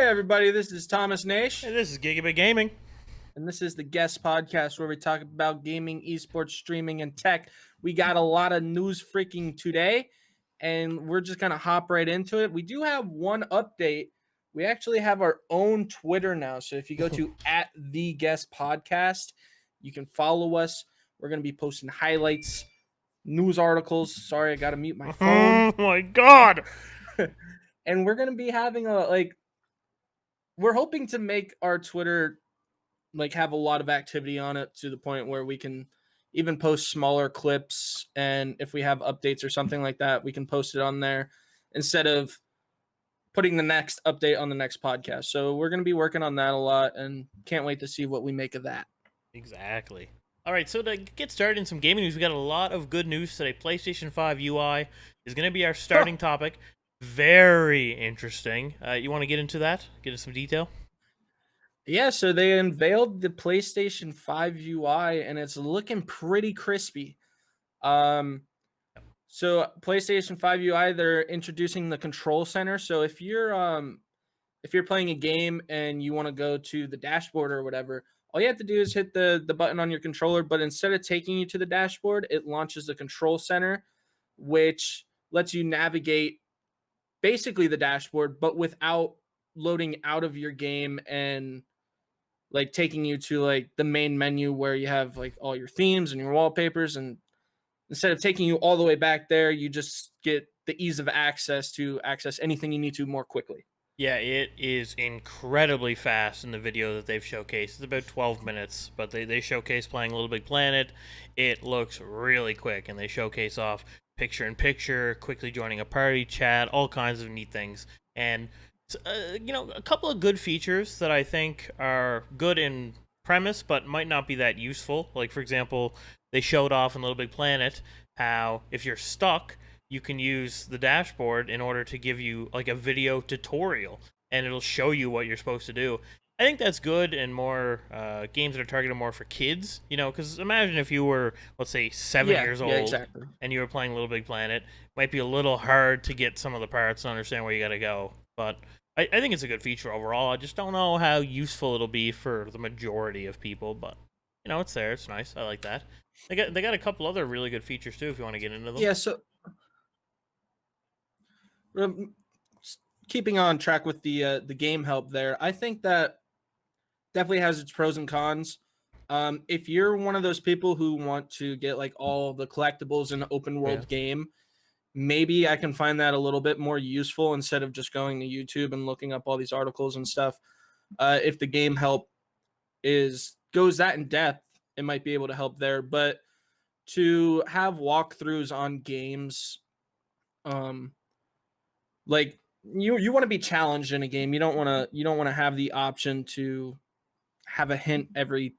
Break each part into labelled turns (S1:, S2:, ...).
S1: everybody, this is Thomas Nash,
S2: Hey, this is Gigabit Gaming.
S1: and this is the Guest Podcast where we talk about gaming, esports, streaming, and tech. We got a lot of news freaking today, and we're just going to hop right into it. We do have one update. We actually have our own Twitter now, so if you go to at the Guest Podcast, you can follow us. We're going to be posting highlights, news articles. Sorry, I got to mute my phone.
S2: Oh my god!
S1: And we're going to be having we're hoping to make our Twitter have a lot of activity on it to the point where we can even post smaller clips, and if we have updates or something like that, we can post it on there instead of putting the next update on the next podcast. So we're going to be working on that a lot and can't wait to see what we make of that.
S2: Exactly. Alright, so to get started in some gaming news, we got a lot of good news today. PlayStation 5 UI is going to be our starting topic. Very interesting. You want to get into that? Get into some detail?
S1: Yeah, so they unveiled the PlayStation 5 UI and it's looking pretty crispy. So PlayStation 5 UI, they're introducing the control center. So if you're playing a game and you want to go to the dashboard or whatever, all you have to do is hit the button on your controller, but instead of taking you to the dashboard, it launches the control center, which lets you navigate basically the dashboard, but without loading out of your game and taking you to the main menu where you have all your themes and your wallpapers, and instead of taking you all the way back there, you just get the ease of access to access anything you need to more quickly.
S2: Yeah, it is incredibly fast in the video that they've showcased. It's about 12 minutes, but they showcase playing Little Big Planet. It looks really quick, and they showcase off picture-in-picture, quickly joining a party, chat, all kinds of neat things. And, a couple of good features that I think are good in premise, but might not be that useful. Like, for example, they showed off in Little Big Planet how if you're stuck, you can use the dashboard in order to give you a video tutorial, and it'll show you what you're supposed to do. I think that's good in more games that are targeted more for kids, because imagine if you were, let's say, 7 years old,
S1: exactly.
S2: and you were playing Little Big Planet. It might be a little hard to get some of the parts and understand where you got to go, but I think it's a good feature overall. I just don't know how useful it'll be for the majority of people, but it's there. It's nice. I like that. They got a couple other really good features too if you want to get into them.
S1: Yeah, so keeping on track with the game help there, I think that definitely has its pros and cons. If you're one of those people who want to get all the collectibles in an open world game, maybe I can find that a little bit more useful instead of just going to YouTube and looking up all these articles and stuff. If the game help goes that in depth, it might be able to help there. But to have walkthroughs on games, you want to be challenged in a game. You don't want to have the option to have a hint every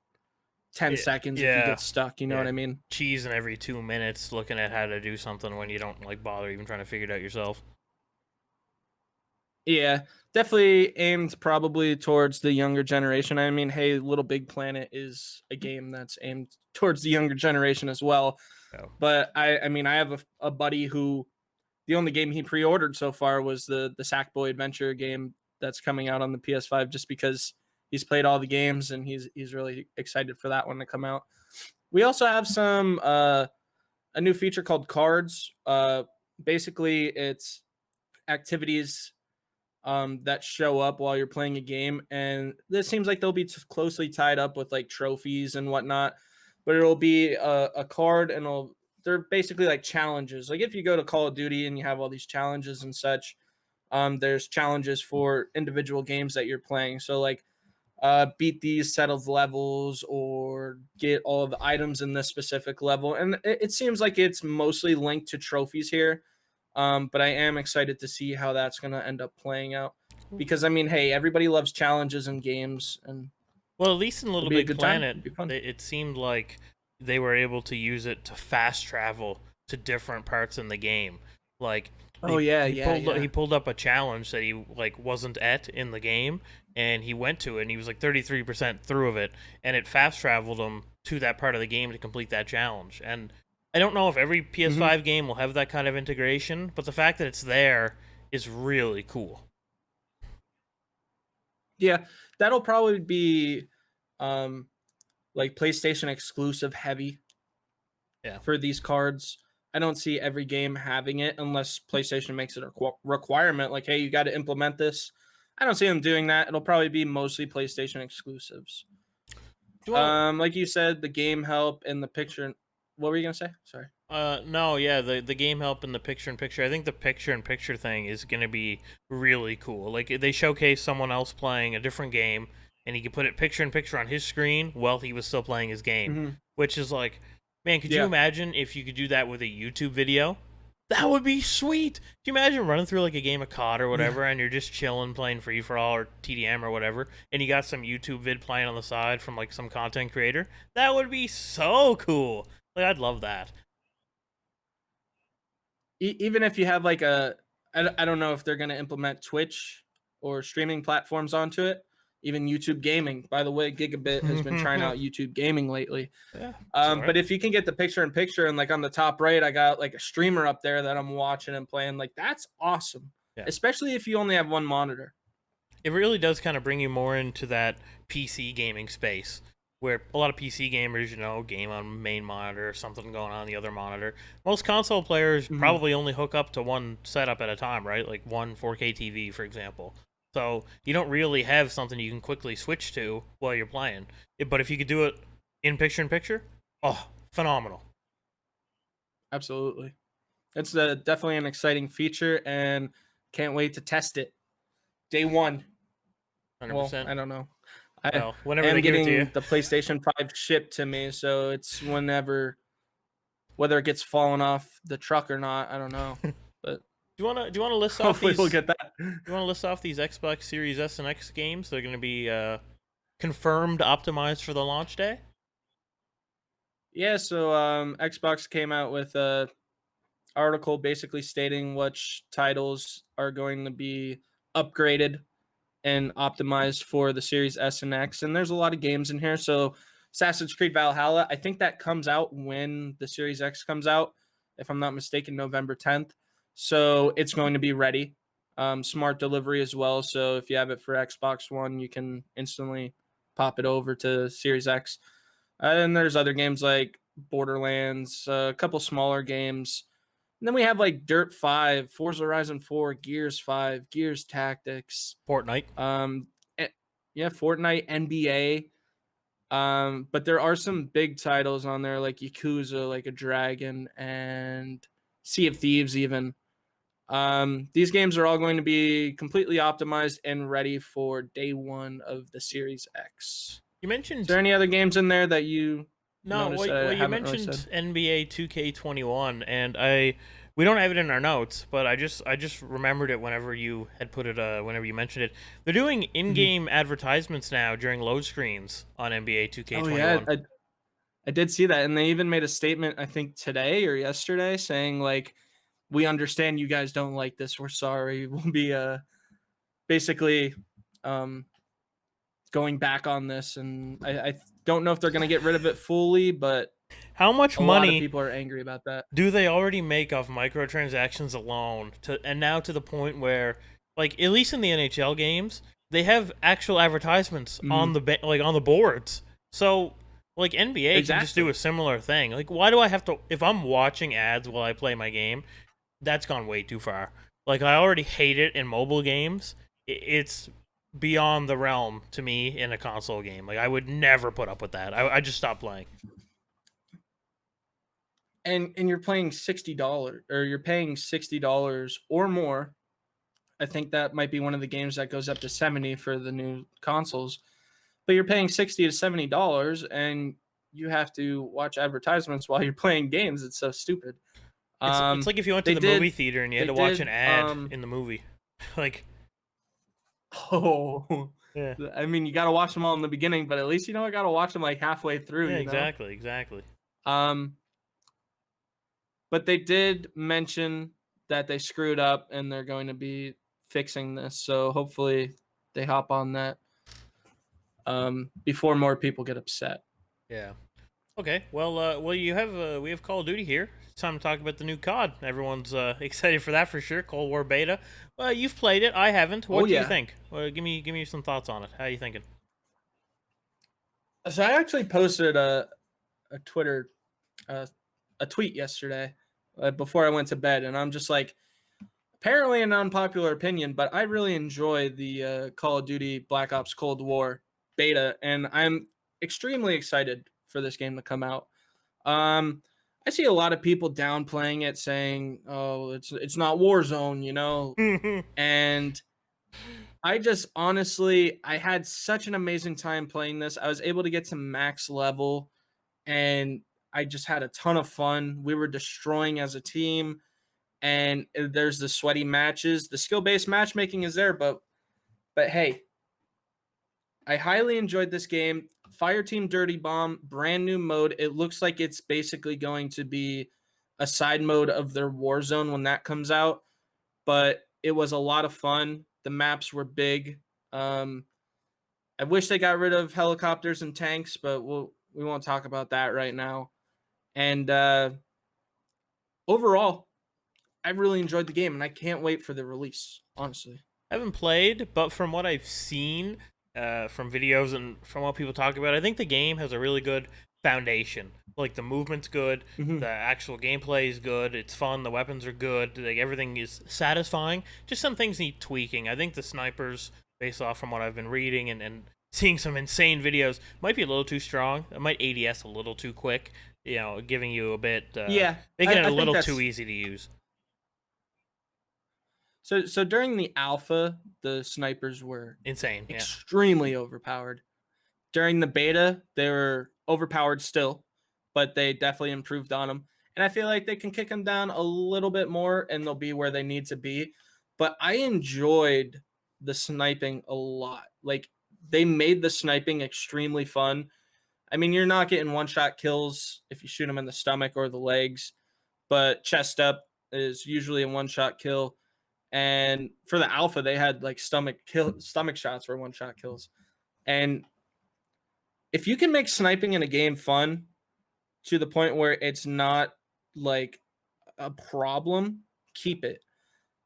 S1: 10 seconds if you get stuck. You know what I mean?
S2: Cheesing every 2 minutes looking at how to do something when you don't bother even trying to figure it out yourself.
S1: Yeah, definitely aimed probably towards the younger generation. I mean, hey, Little Big Planet is a game that's aimed towards the younger generation as well. Oh. But I mean, I have a buddy who the only game he pre-ordered so far was the Sackboy Adventure game that's coming out on the PS5, just because he's played all the games and he's really excited for that one to come out. We also have a new feature called Cards. Basically, it's activities that show up while you're playing a game, and this seems like they'll be closely tied up with trophies and whatnot. But it'll be a card, and they're basically challenges. If you go to Call of Duty and you have all these challenges and such, there's challenges for individual games that you're playing. So beat these set of levels or get all of the items in this specific level. And it seems like it's mostly linked to trophies here. But I am excited to see how that's going to end up playing out. Because, I mean, hey, everybody loves challenges in games. And
S2: well, at least in Little Big Planet, it seemed like they were able to use it to fast travel to different parts in the game. He pulled up a challenge that he wasn't at in the game, and he went to it, and he was 33% through of it, and it fast traveled him to that part of the game to complete that challenge. And I don't know if every PS5 game will have that kind of integration, but the fact that it's there is really cool.
S1: Yeah, that'll probably be like PlayStation exclusive heavy
S2: Yeah.
S1: for these cards. I don't see every game having it unless PlayStation makes it a requirement. Like, hey, you got to implement this. I don't see them doing that. It'll probably be mostly PlayStation exclusives.
S2: Do you wanna,
S1: Like you said, the game help and the picture. What were you gonna say? Sorry.
S2: no, yeah, the game help and the picture in picture. I think the picture in picture thing is gonna be really cool. Like they showcase someone else playing a different game, and he could put it picture in picture on his screen while he was still playing his game,
S1: Mm-hmm.
S2: which is like, man, could you
S1: Yeah.
S2: imagine if you could do that with a YouTube video? That would be sweet. Can you imagine running through like a game of COD or
S1: Yeah.
S2: whatever, and you're just chilling, playing free for all or TDM or whatever, and you got some YouTube vid playing on the side from like some content creator? That would be so cool. Like I'd love that.
S1: Even if you have like I don't know if they're going to implement Twitch or streaming platforms onto it, even YouTube gaming. By the way, Gigabit has been trying out YouTube gaming lately.
S2: Yeah,
S1: But if you can get the picture in picture and like on the top right, I got like a streamer up there that I'm watching and playing, like that's awesome.
S2: yeah,
S1: Especially if you only have one monitor.
S2: it really does kind of bring you more into that PC gaming space where a lot of PC gamers, game on main monitor or something going on the other monitor. Most console players
S1: Mm-hmm.
S2: probably only hook up to one setup at a time, right? Like one 4K TV, for example. So you don't really have something you can quickly switch to while you're playing. But if you could do it in picture, oh, phenomenal.
S1: Absolutely. It's definitely an exciting feature and can't wait to test it. Day one. Well,
S2: 100%.
S1: I don't know. I
S2: Well, whenever they
S1: am
S2: give it to you.
S1: getting the PlayStation 5 shipped to me, so it's whenever, whether it gets fallen off the truck or not, I don't know. But
S2: Do you wanna list off
S1: hopefully
S2: these?
S1: we'll get that.
S2: You want to list off these Xbox Series S and X games? They're going to be confirmed optimized for the launch day.
S1: Yeah, so Xbox came out with a article basically stating which titles are going to be upgraded and optimized for the Series S and X. And there's a lot of games in here. So Assassin's Creed Valhalla, I think that comes out when the Series X comes out, if I'm not mistaken, November 10th. So it's going to be ready. Smart delivery as well. So if you have it for Xbox One, you can instantly pop it over to Series X. And there's other games like Borderlands, a couple smaller games. And then we have like Dirt 5, Forza Horizon 4, Gears 5, Gears Tactics,
S2: Fortnite.
S1: um, yeah, Fortnite, NBA. But there are some big titles on there like Yakuza, like a Dragon, and Sea of Thieves. Even these games are all going to be completely optimized and ready for day one of the Series X.
S2: You
S1: Is
S2: mentioned
S1: there any other games in there that you
S2: no.
S1: noticed that
S2: Well,
S1: I
S2: you
S1: haven't really said?
S2: mentioned NBA 2K21, and we don't have it in our notes, but I just remembered it whenever you had put it. Whenever you mentioned it, they're doing
S1: Mhm.
S2: in-game advertisements now during load screens on NBA
S1: Oh yeah,
S2: 2K21.
S1: I did see that, and they even made a statement I think today or yesterday saying like, "We understand you guys don't like this. We're sorry. We'll be basically um going back on this." And I don't know if they're gonna get rid of it fully, but
S2: How much
S1: a lot of
S2: money
S1: people are angry about that.
S2: do they already make off microtransactions alone and now to the point where like at least in the NHL games they have actual advertisements on
S1: Mhm.
S2: like on the boards, so like NBA can just do
S1: Exactly.
S2: a similar thing. Like why do I have to, if I'm watching ads while I play my game? That's gone way too far. Like I already hate it in mobile games. It's beyond the realm to me in a console game. Like I would never put up with that. I just stopped playing.
S1: And you're playing $60 or you're paying $60 or more. I think that might be one of the games that goes up to 70 for the new consoles. But you're paying $60 to $70 and you have to watch advertisements while you're playing games. It's so stupid.
S2: It's like if you went to
S1: They
S2: the movie
S1: did
S2: theater and you had
S1: they
S2: to watch an
S1: did
S2: ad in the movie. Like,
S1: oh,
S2: yeah.
S1: I mean, you got to watch them all in the beginning, but at least I got to watch them like halfway through,
S2: Yeah, exactly, exactly.
S1: Um but they did mention that they screwed up and they're going to be fixing this. So hopefully they hop on that before more people get upset.
S2: Yeah. Okay, well, we have Call of Duty here. It's time to talk about the new COD. Everyone's excited for that for sure. Cold War beta. You've played it. I haven't.
S1: Oh
S2: What do you
S1: yeah.
S2: think? Give me some thoughts on it. How are you thinking?
S1: So I actually posted a Twitter uh, a tweet yesterday before I went to bed, and I'm just like, apparently an unpopular opinion, but I really enjoy the Call of Duty Black Ops Cold War beta, and I'm extremely excited for this game to come out. Um, I see a lot of people downplaying it, saying, "Oh, it's not Warzone," and I just honestly, I had such an amazing time playing this. I was able to get to max level, and I just had a ton of fun. We were destroying as a team, and there's the sweaty matches. The skill-based matchmaking is there, but hey, I highly enjoyed this game. Fireteam Dirty Bomb, brand new mode. It looks like it's basically going to be a side mode of their Warzone when that comes out, but it was a lot of fun. The maps were big. Um, I wish they got rid of helicopters and tanks, but we won't talk about that right now. And overall, I really enjoyed the game, and I can't wait for the release. Honestly.
S2: I haven't played, but from what I've seen, from videos and from what people talk about, I think the game has a really good foundation. Like the movement's good,
S1: Hmm.
S2: the actual gameplay is good, it's fun, the weapons are good, like everything is satisfying. Just some things need tweaking. I think the snipers, based off from what I've been reading and seeing some insane videos, might be a little too strong. It might ADS a little too quick. Giving you a bit,
S1: Yeah,
S2: making it a
S1: I think
S2: little too
S1: that's
S2: easy to use.
S1: so. During the alpha, the snipers were
S2: Insane, yeah.
S1: extremely overpowered. During the beta, they were overpowered still, but they definitely improved on them. And I feel like they can kick them down a little bit more, and they'll be where they need to be. But I enjoyed the sniping a lot. Like they made the sniping extremely fun. I mean, you're not getting one shot kills if you shoot them in the stomach or the legs, but chest up is usually a one shot kill. And for the alpha, they had like stomach shots for one shot kills. And if you can make sniping in a game fun to the point where it's not like a problem, keep it.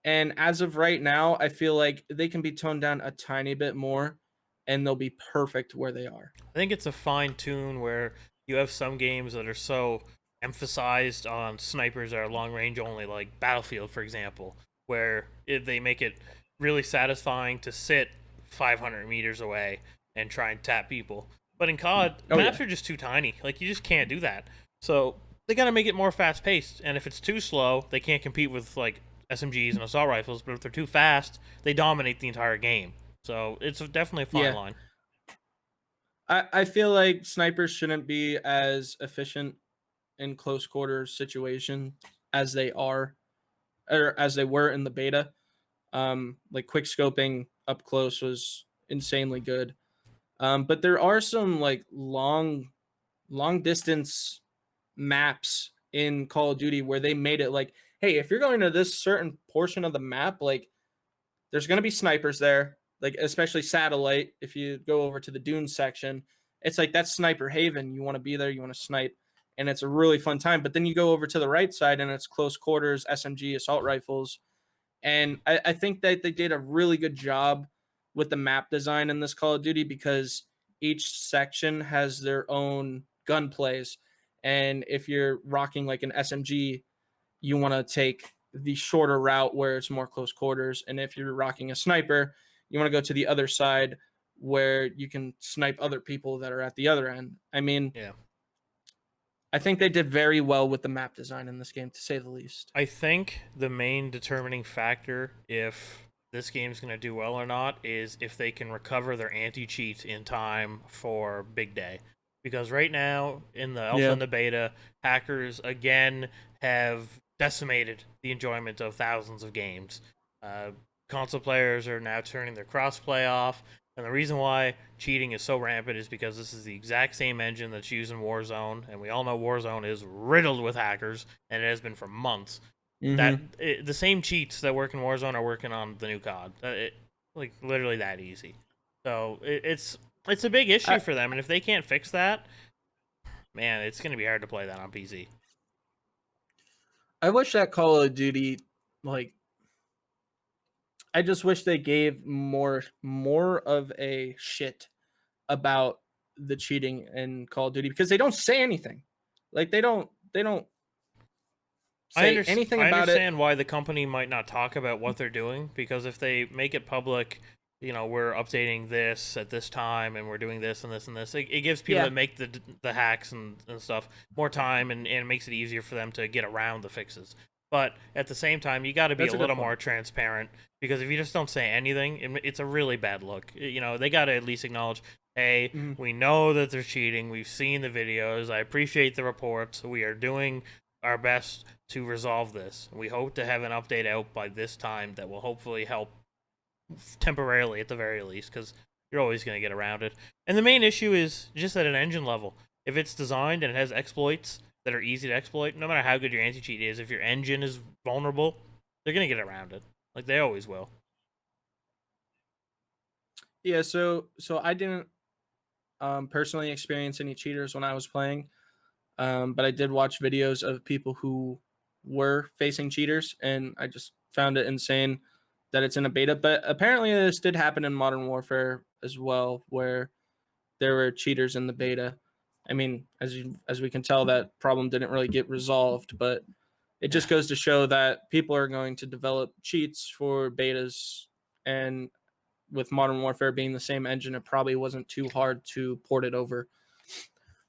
S1: And as of right now, I feel like they can be toned down a tiny bit more and they'll be perfect where they are.
S2: I think it's a fine tune where you have some games that are so emphasized on snipers that are long range only, like Battlefield, for example, where they make it really satisfying to sit 500 meters away and try and tap people. But in COD,
S1: Oh
S2: maps
S1: yeah.
S2: are just too tiny. Like, you just can't do that. So they got to make it more fast paced. And if it's too slow, they can't compete with, like, SMGs and assault rifles. But if they're too fast, they dominate the entire game. So it's definitely a fine
S1: Yeah.
S2: line.
S1: I feel like snipers shouldn't be as efficient in close quarters situation as they are or as they were in the beta. Like quick scoping up close was insanely good. But there are some like long distance maps in Call of Duty where they made it like, hey, if you're going to this certain portion of the map, like there's going to be snipers there, like especially satellite. If you go over to the dune section, it's like that's sniper haven. You want to be there, you want to snipe, and it's a really fun time. But then you go over to the right side and it's close quarters, SMG, assault rifles, and I think that they did a really good job with the map design in this Call of Duty because each section has their own gun plays. And if you're rocking like an SMG, you want to take the shorter route where it's more close quarters. And if you're rocking a sniper, you want to go to the other side where you can snipe other people that are at the other end. I mean,
S2: Yeah.
S1: I think they did very well with the map design in this game, to say the least.
S2: I think the main determining factor if this game's going to do well or not is if they can recover their anti-cheat in time for big day. Because right now in the alpha
S1: Yeah.
S2: and the beta, hackers again have decimated the enjoyment of thousands of games. Uh, Console players are now turning their crossplay off, and the reason why cheating is so rampant is because this is the exact same engine that's used in Warzone, and we all know Warzone is riddled with hackers, and it has been for months.
S1: Mm-hmm.
S2: The same cheats that work in Warzone are working on the new COD. Like literally that easy. So it's a big issue
S1: I,
S2: for them, and if they can't fix that, man, it's gonna be hard to play that on PC.
S1: I wish that Call of Duty, like, I just wish they gave more of a shit about the cheating in Call of Duty, because they don't say anything. Like, they don't say anything
S2: I
S1: about it.
S2: understand why the company might not talk about what they're doing, because if they make it public, we're updating this at this time and we're doing this and this and this, it gives people
S1: Yeah,
S2: that make the hacks and stuff more time, and makes it easier for them to get around the fixes. But at the same time, you got to be a
S1: that's a good
S2: little
S1: point.
S2: more transparent, because if you just don't say anything, it's a really bad look. They got to at least acknowledge, hey,
S1: Mhm.
S2: we know that they're cheating. We've seen the videos. I appreciate the reports. We are doing our best to resolve this. We hope to have an update out by this time that will hopefully help temporarily at the very least, because you're always going to get around it. And the main issue is just at an engine level. If it's designed and it has exploits that are easy to exploit, no matter how good your anti-cheat is, if your engine is vulnerable, they're going to get around it. Like they always will.
S1: Yeah, so I didn't personally experience any cheaters when I was playing, but I did watch videos of people who were facing cheaters, and I just found it insane that it's in a beta. But apparently, this did happen in Modern Warfare as well, where there were cheaters in the beta. I mean, as we can tell, that problem didn't really get resolved, but it just goes to show that people are going to develop cheats for betas, and with Modern Warfare being the same engine, it probably wasn't too hard to port it over.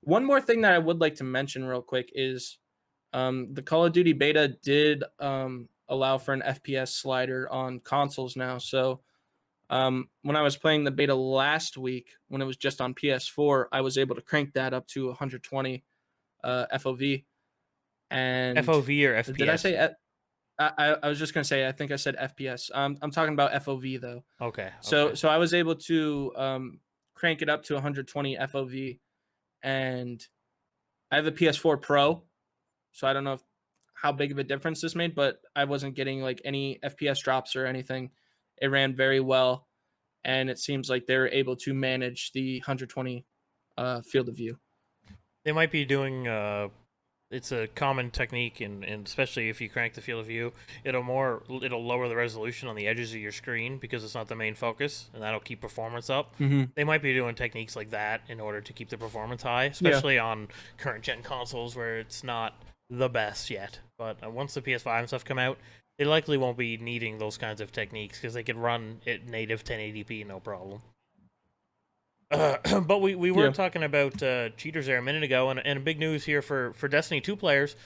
S1: One more thing that I would like to mention real quick is the Call of Duty beta did allow for an FPS slider on consoles now. So when I was playing the beta last week, when it was just on PS4, I was able to crank that up to 120 FOV. And
S2: FOV or
S1: did I
S2: FPS?
S1: say? I was just gonna say. I think I said FPS. I'm talking about FOV though.
S2: Okay, okay.
S1: So I was able to crank it up to 120 FOV, and I have a PS4 Pro, so I don't know how big of a difference this made, but I wasn't getting like any FPS drops or anything. It ran very well, and it seems like they're able to manage the 120 field of view.
S2: They might be doing it's a common technique, and especially if you crank the field of view, it'll lower the resolution on the edges of your screen because it's not the main focus, and that'll keep performance up.
S1: Mm-hmm.
S2: They might be doing techniques like that in order to keep the performance high,
S1: Yeah,
S2: especially on current gen consoles where it's not the best yet. But once the PS5 and stuff come out, they likely won't be needing those kinds of techniques because they can run at native 1080p no problem. But we were
S1: yeah.
S2: talking about cheaters there a minute ago, and big news here for Destiny 2 players.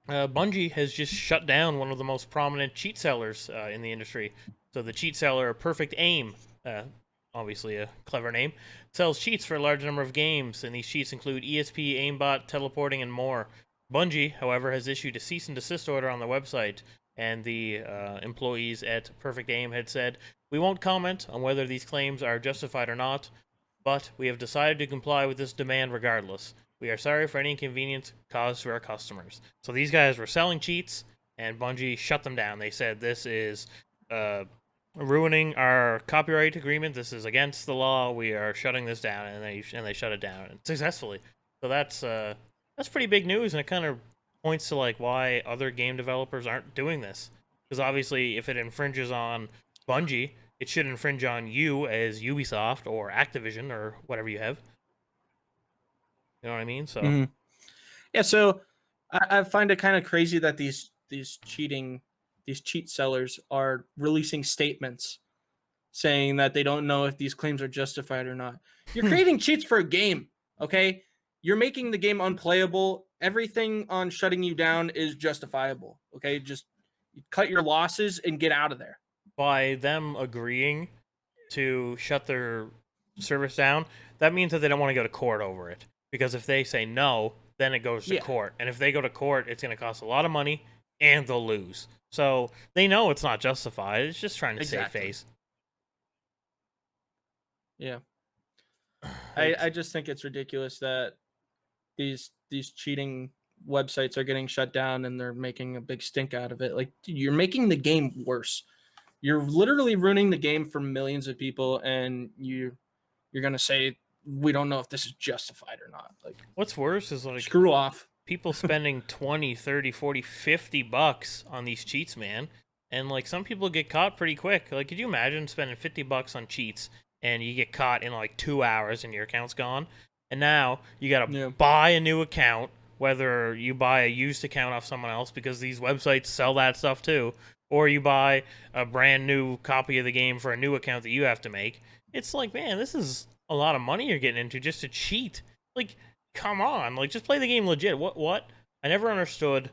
S2: Bungie has just shut down one of the most prominent cheat sellers in the industry. So the cheat seller, Perfect Aim, obviously a clever name, sells cheats for a large number of games, and these cheats include ESP, aimbot, teleporting, and more. Bungie, however, has issued a cease and desist order on their website, and the employees at Perfect Aim had said, "We won't comment on whether these claims are justified or not, but we have decided to comply with this demand regardless. We are sorry for any inconvenience caused to our customers." So these guys were selling cheats, and Bungie shut them down. They said this is ruining our copyright agreement. This is against the law. We are shutting this down, and they shut it down successfully. So that's pretty big news, and it kind of points to like why other game developers aren't doing this. Because obviously, if it infringes on Bungie, it should infringe on you as Ubisoft or Activision or whatever you have. You know what I mean? So
S1: Mm-hmm. Yeah. So I find it kind of crazy that these cheat sellers are releasing statements saying that they don't know if these claims are justified or not. You're creating cheats for a game, okay? You're making the game unplayable. Everything on shutting you down is justifiable, okay? Just cut your losses and get out of there.
S2: by them agreeing to shut their service down, that means that they don't want to go to court over it. Because if they say no, then it goes to
S1: Yeah,
S2: court. And if they go to court, it's going to cost a lot of money and they'll lose. So they know it's not justified. It's just trying to save
S1: exactly.
S2: face.
S1: Yeah. I
S2: It's
S1: just think it's ridiculous that these cheating websites are getting shut down and they're making a big stink out of it. Like, dude, you're making the game worse. You're literally ruining the game for millions of people, and you're gonna say we don't know if this is justified or not. Like,
S2: what's worse is like
S1: screw off.
S2: people spending 20, 30, 40, 50 bucks on these cheats, man. And like some people get caught pretty quick. Like, could you imagine spending 50 bucks on cheats and you get caught in like 2 hours and your account's gone? And now you got to buy a new account, whether you buy a used account off someone else because these websites sell that stuff too, or you buy a brand new copy of the game for a new account that you have to make. It's like, man, this is a lot of money you're getting into just to cheat. Like, come on, like just play the game legit. What? I never understood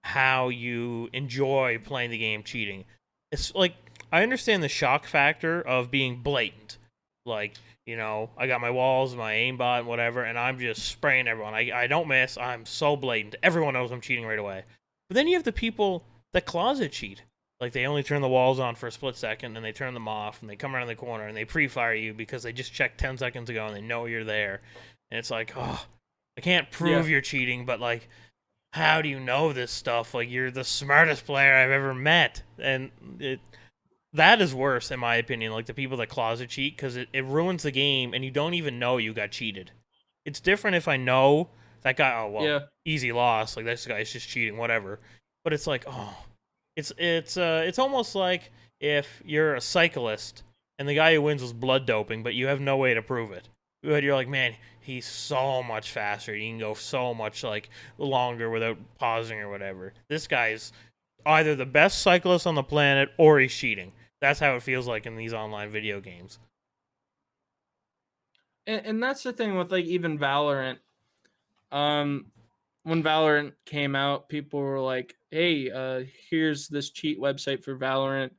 S2: how you enjoy playing the game cheating. It's like I understand the shock factor of being blatant. Like, you know, I got my walls, my aimbot, and whatever, and I'm just spraying everyone. I don't miss. I'm so blatant. Everyone knows I'm cheating right away. But then you have the people that closet cheat. Like, they only turn the walls on for a split second, and they turn them off, and they come around the corner, and they pre-fire you because they just checked 10 seconds ago, and they know you're there. And it's like, oh, I can't prove you're cheating, but, like, how do you know this stuff? Like, you're the smartest player I've ever met. And that is worse, in my opinion, like the people that closet cheat, because it ruins the game, and you don't even know you got cheated. It's different if I know that guy, oh, well, easy loss, like, this guy's just cheating, whatever. But it's like, oh, it's almost like if you're a cyclist, and the guy who wins was blood doping, but you have no way to prove it. You're like, man, he's so much faster. He can go so much like longer without pausing or whatever. This guy's either the best cyclist on the planet or he's cheating. That's how it feels like in these online video games.
S1: And that's the thing with like even Valorant. When Valorant came out, people were like, "Hey, here's this cheat website for Valorant.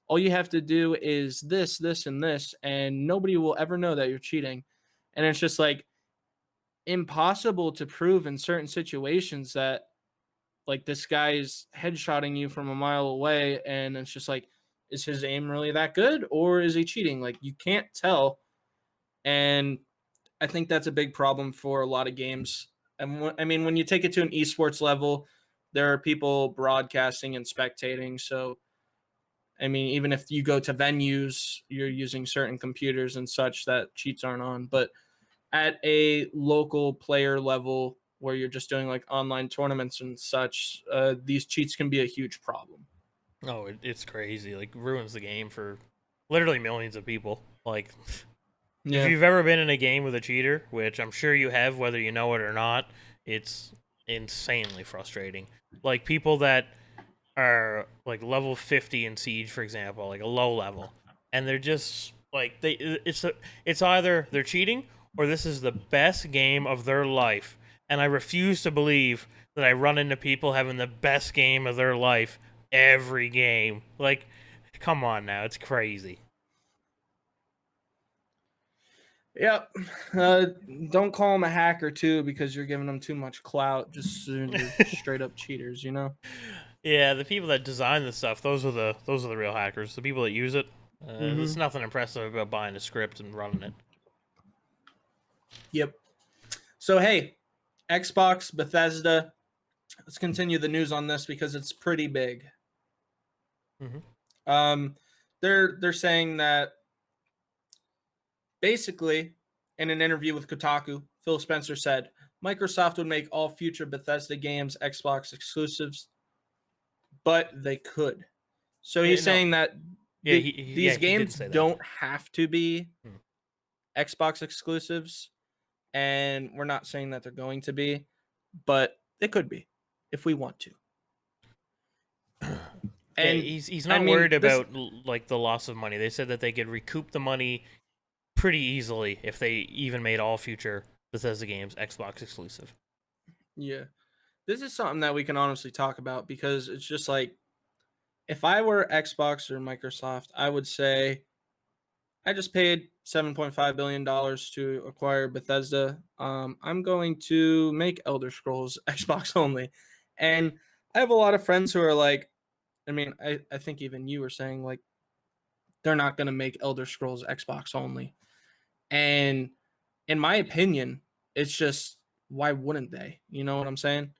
S1: All you have to do is this, this, and this, and nobody will ever know that you're cheating." And it's just like impossible to prove in certain situations that like this guy's headshotting you from a mile away, and it's just like, is his aim really that good, or is he cheating? Like, you can't tell. And I think that's a big problem for a lot of games. And I mean, when you take it to an esports level, there are people broadcasting and spectating. So, I mean, even if you go to venues, you're using certain computers and such that cheats aren't on. But at a local player level where you're just doing like online tournaments and such, these cheats can be a huge problem.
S2: Oh, it's crazy. Like, ruins the game for literally millions of people. Like, if you've ever been in a game with a cheater, which I'm sure you have, whether you know it or not, it's insanely frustrating. Like, people that are like level 50 in Siege, for example, like a low level, and they're just like it's either they're cheating or this is the best game of their life. And I refuse to believe that I run into people having the best game of their life every game. Like, come on now, it's crazy.
S1: Yep. Don't call them a hacker too, because you're giving them too much clout. Just they're straight up cheaters, you know.
S2: Yeah, the people that design this stuff, those are the real hackers. The people that use it, there's nothing impressive about buying a script and running it.
S1: Yep. So hey, Xbox, Bethesda. Let's continue the news on this because it's pretty big. They're saying that basically, in an interview with Kotaku, Phil Spencer said Microsoft would make all future Bethesda games Xbox exclusives, but they could. So he's saying that these games don't have to be Xbox exclusives, and we're not saying that they're going to be, but they could be if we want to.
S2: And he's not worried about like the loss of money. They said that they could recoup the money pretty easily if they even made all future Bethesda games Xbox exclusive.
S1: Yeah. This is something that we can honestly talk about because it's just like, if I were Xbox or Microsoft, I would say I just paid $7.5 billion to acquire Bethesda. I'm going to make Elder Scrolls Xbox only. And I have a lot of friends who are like, I mean, I think even you were saying like, they're not going to make Elder Scrolls Xbox only. And in my opinion, it's just, why wouldn't they? You know what I'm saying?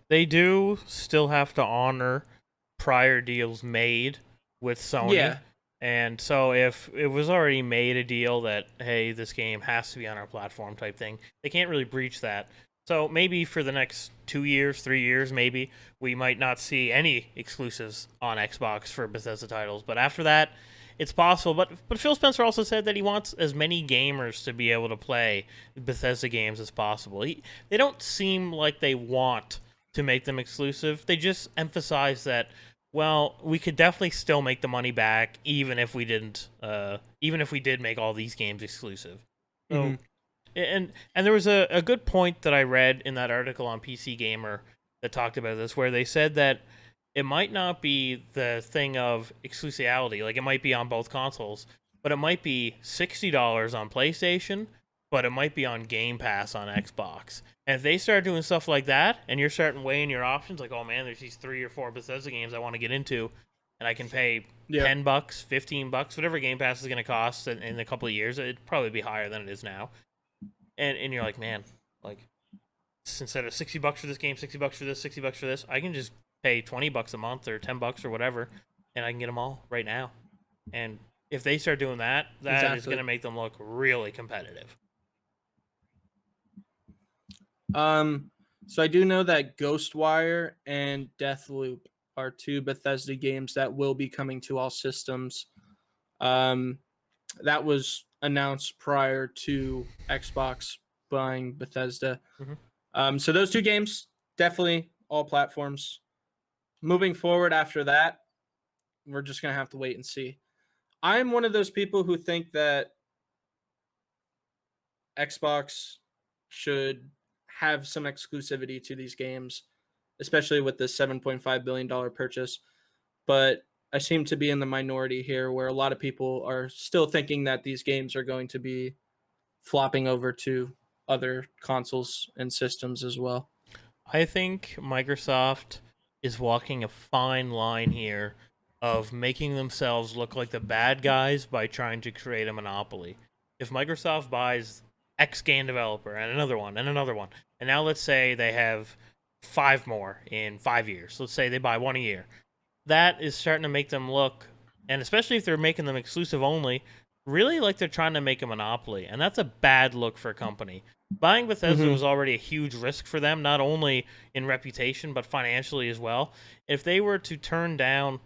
S2: They do still have to honor prior deals made with Sony.
S1: Yeah.
S2: And so if it was already made a deal that, hey, this game has to be on our platform type thing, they can't really breach that. So maybe for the next 2 years, 3 years, maybe we might not see any exclusives on Xbox for Bethesda titles. But after that, it's possible. But Phil Spencer also said that he wants as many gamers to be able to play Bethesda games as possible. They don't seem like they want to make them exclusive. They just emphasize that, well, we could definitely still make the money back even if we didn't. Even if we did make all these games exclusive. So, and there was a good point that I read in that article on PC Gamer that talked about this, where they said that it might not be the thing of exclusivity, like it might be on both consoles, but it might be $60 on PlayStation, but it might be on Game Pass on Xbox. And if they start doing stuff like that, and you're starting weighing your options, like, oh man, there's these 3 or 4 Bethesda games I want to get into, and I can pay $10, $15, whatever Game Pass is going to cost in a couple of years. It'd probably be higher than it is now. And you're like, man, like, instead of $60 for this game, $60 for this, $60 for this, I can just pay $20 a month or $10 or whatever, and I can get them all right now. And if they start doing that, that is going to make them look really competitive.
S1: So I do know that Ghostwire and Deathloop are 2 Bethesda games that will be coming to all systems. That was announced prior to Xbox buying Bethesda. So those 2 games, definitely all platforms. Moving forward after that, we're just going to have to wait and see. I'm one of those people who think that Xbox should have some exclusivity to these games, especially with the $7.5 billion purchase. But I seem to be in the minority here, where a lot of people are still thinking that these games are going to be flopping over to other consoles and systems as well.
S2: I think Microsoft is walking a fine line here of making themselves look like the bad guys by trying to create a monopoly. If Microsoft buys X game developer and another one and another one, and now let's say they have 5 more in 5 years. Let's say they buy one a year. That is starting to make them look, and especially if they're making them exclusive only, really like they're trying to make a monopoly, and that's a bad look for a company. Buying Bethesda was already a huge risk for them, not only in reputation but financially as well. If they were to turn down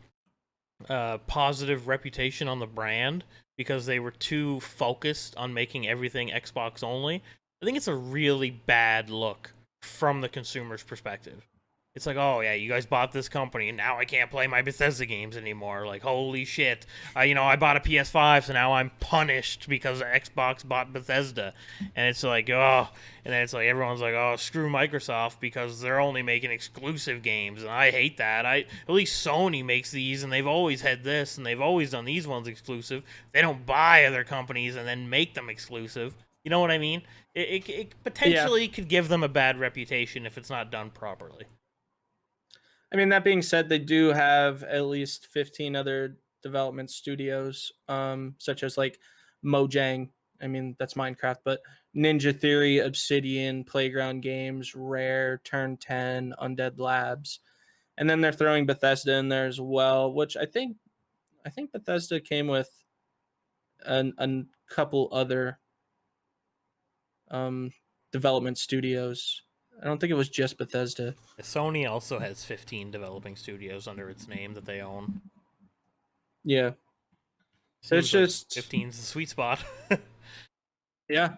S2: positive reputation on the brand because they were too focused on making everything Xbox only, I think it's a really bad look from the consumer's perspective. It's like, oh yeah, you guys bought this company, and now I can't play my Bethesda games anymore. Like, holy shit, I bought a PS5, so now I'm punished because Xbox bought Bethesda, and it's like, oh, and then it's like everyone's like, oh, screw Microsoft because they're only making exclusive games, and I hate that. At least Sony makes these, and they've always had this, and they've always done these ones exclusive. They don't buy other companies and then make them exclusive. You know what I mean? It potentially could give them a bad reputation if it's not done properly.
S1: I mean, that being said, they do have at least 15 other development studios, such as like Mojang. I mean, that's Minecraft, but Ninja Theory, Obsidian, Playground Games, Rare, Turn 10, Undead Labs. And then they're throwing Bethesda in there as well, which I think Bethesda came with a couple other development studios. I don't think it was just Bethesda.
S2: Sony also has 15 developing studios under its name that they own.
S1: Yeah.
S2: Seems
S1: It's
S2: like
S1: just
S2: 15's the sweet spot.
S1: Yeah.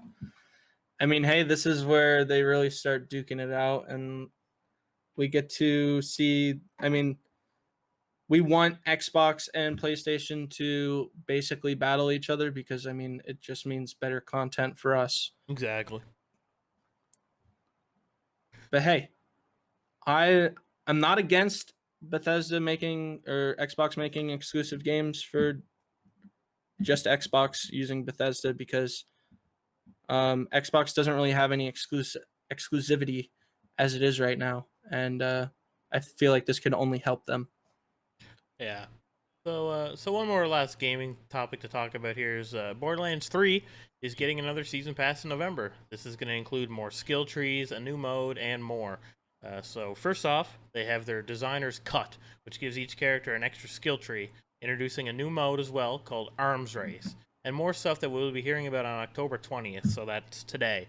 S1: I mean, hey, this is where they really start duking it out, and we get to see. I mean, we want Xbox and PlayStation to basically battle each other because, I mean, it just means better content for us.
S2: Exactly.
S1: But hey, I'm not against Bethesda making or Xbox making exclusive games for just Xbox using Bethesda because Xbox doesn't really have any exclusivity as it is right now, and I feel like this can only help them.
S2: Yeah. So one more last gaming topic to talk about here is Borderlands 3 is getting another season pass in November. This is going to include more skill trees, a new mode, and more. So first off, they have their designer's cut, which gives each character an extra skill tree. introducing a new mode as well called Arms Race, and more stuff that we'll be hearing about on October 20th, so that's today,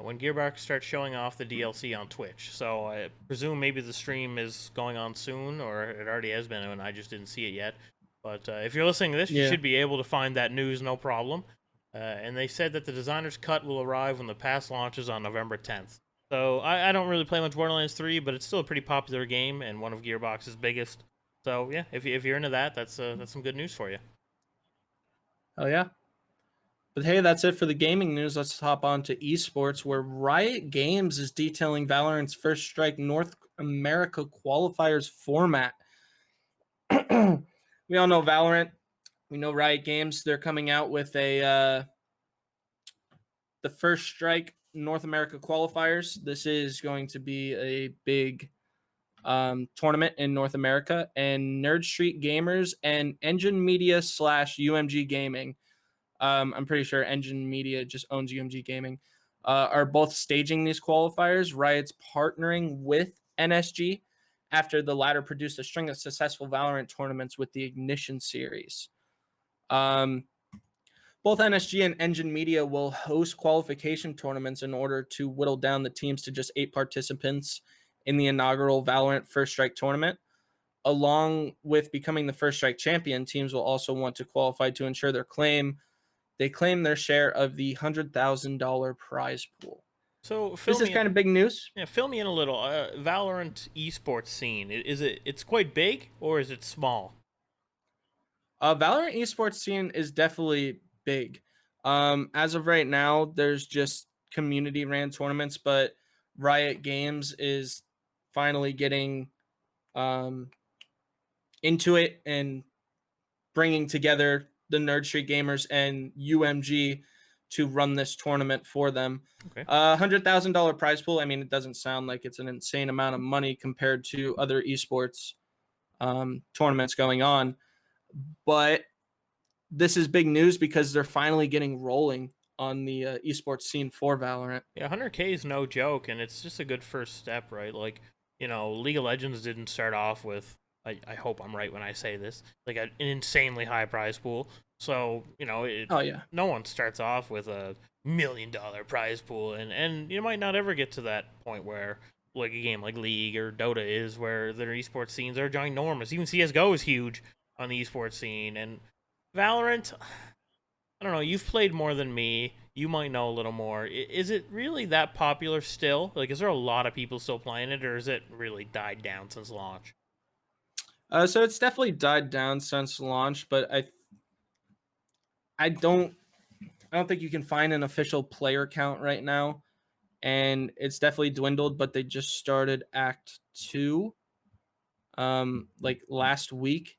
S2: when Gearbox starts showing off the DLC on Twitch. So I presume maybe the stream is going on soon, or it already has been, and I just didn't see it yet. But if you're listening to this, you should be able to find that news no problem. And they said that the designer's cut will arrive when the pass launches on November 10th. So I don't really play much Borderlands 3, but it's still a pretty popular game and one of Gearbox's biggest. So yeah, if you're into that, that's some good news for you.
S1: Oh yeah. But hey, that's it for the gaming news. Let's hop on to esports, where Riot Games is detailing Valorant's First Strike North America qualifiers format. We all know Valorant. We know Riot Games. They're coming out with the First Strike North America qualifiers. This is going to be a big tournament in North America, and Nerd Street Gamers and Engine Media / UMG Gaming, I'm pretty sure Engine Media just owns UMG Gaming, are both staging these qualifiers. Riot's partnering with NSG after the latter produced a string of successful Valorant tournaments with the Ignition series. Both NSG and Engine Media will host qualification tournaments in order to whittle down the teams to just 8 participants in the inaugural Valorant First Strike tournament. Along with becoming the First Strike champion, teams will also want to qualify to ensure they claim their share of the $100,000 prize pool.
S2: So
S1: this is kind of big news.
S2: Yeah, fill me in a little. Valorant esports scene, it's quite big, or is it small?
S1: Valorant esports scene is definitely big. As of right now, there's just community ran tournaments, but Riot Games is finally getting into it and bringing together the Nerd Street Gamers and UMG to run this tournament for them.
S2: Okay.
S1: $100,000 prize pool. I mean, it doesn't sound like it's an insane amount of money compared to other esports tournaments going on, but this is big news because they're finally getting rolling on the esports scene for Valorant.
S2: Yeah, 100K is no joke, and it's just a good first step, right? Like, League of Legends didn't start off with, I hope I'm right when I say this, like an insanely high prize pool. So, no one starts off with a $1 million prize pool, and you might not ever get to that point where, like, a game like League or Dota is, where their esports scenes are ginormous. Even CSGO is huge on the esports scene, and Valorant, I don't know, you've played more than me. You might know a little more. Is it really that popular still? Like, is there a lot of people still playing it, or has it really died down since launch?
S1: So it's definitely died down since launch, but I don't think you can find an official player count right now, and it's definitely dwindled. But they just started Act 2, like last week,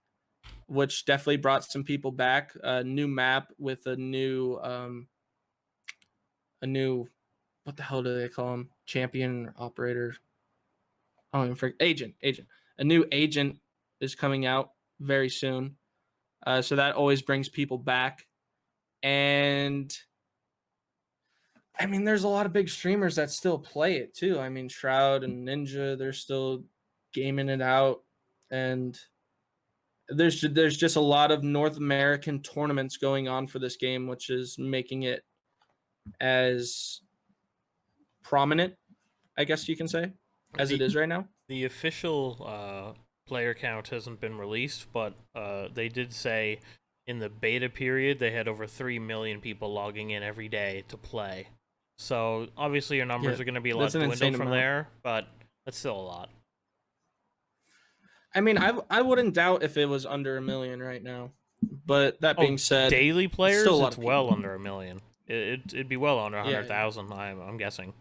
S1: which definitely brought some people back. A new map with a new what the hell do they call them? Champion operator. I don't even forget. Agent. A new agent is coming out very soon. So that always brings people back. And I mean, there's a lot of big streamers that still play it too. I mean, Shroud and Ninja, they're still gaming it out. And there's just a lot of North American tournaments going on for this game, which is making it as prominent, I guess you can say, as it is right now.
S2: The official player count hasn't been released, but they did say in the beta period they had over 3 million people logging in every day to play. So obviously your numbers are going to be a lot dwindled from there, but that's still a lot.
S1: I mean, I wouldn't doubt if it was under 1 million right now. But that being said,
S2: daily players, it's well under 1 million. It'd be well under 100,000. I'm guessing.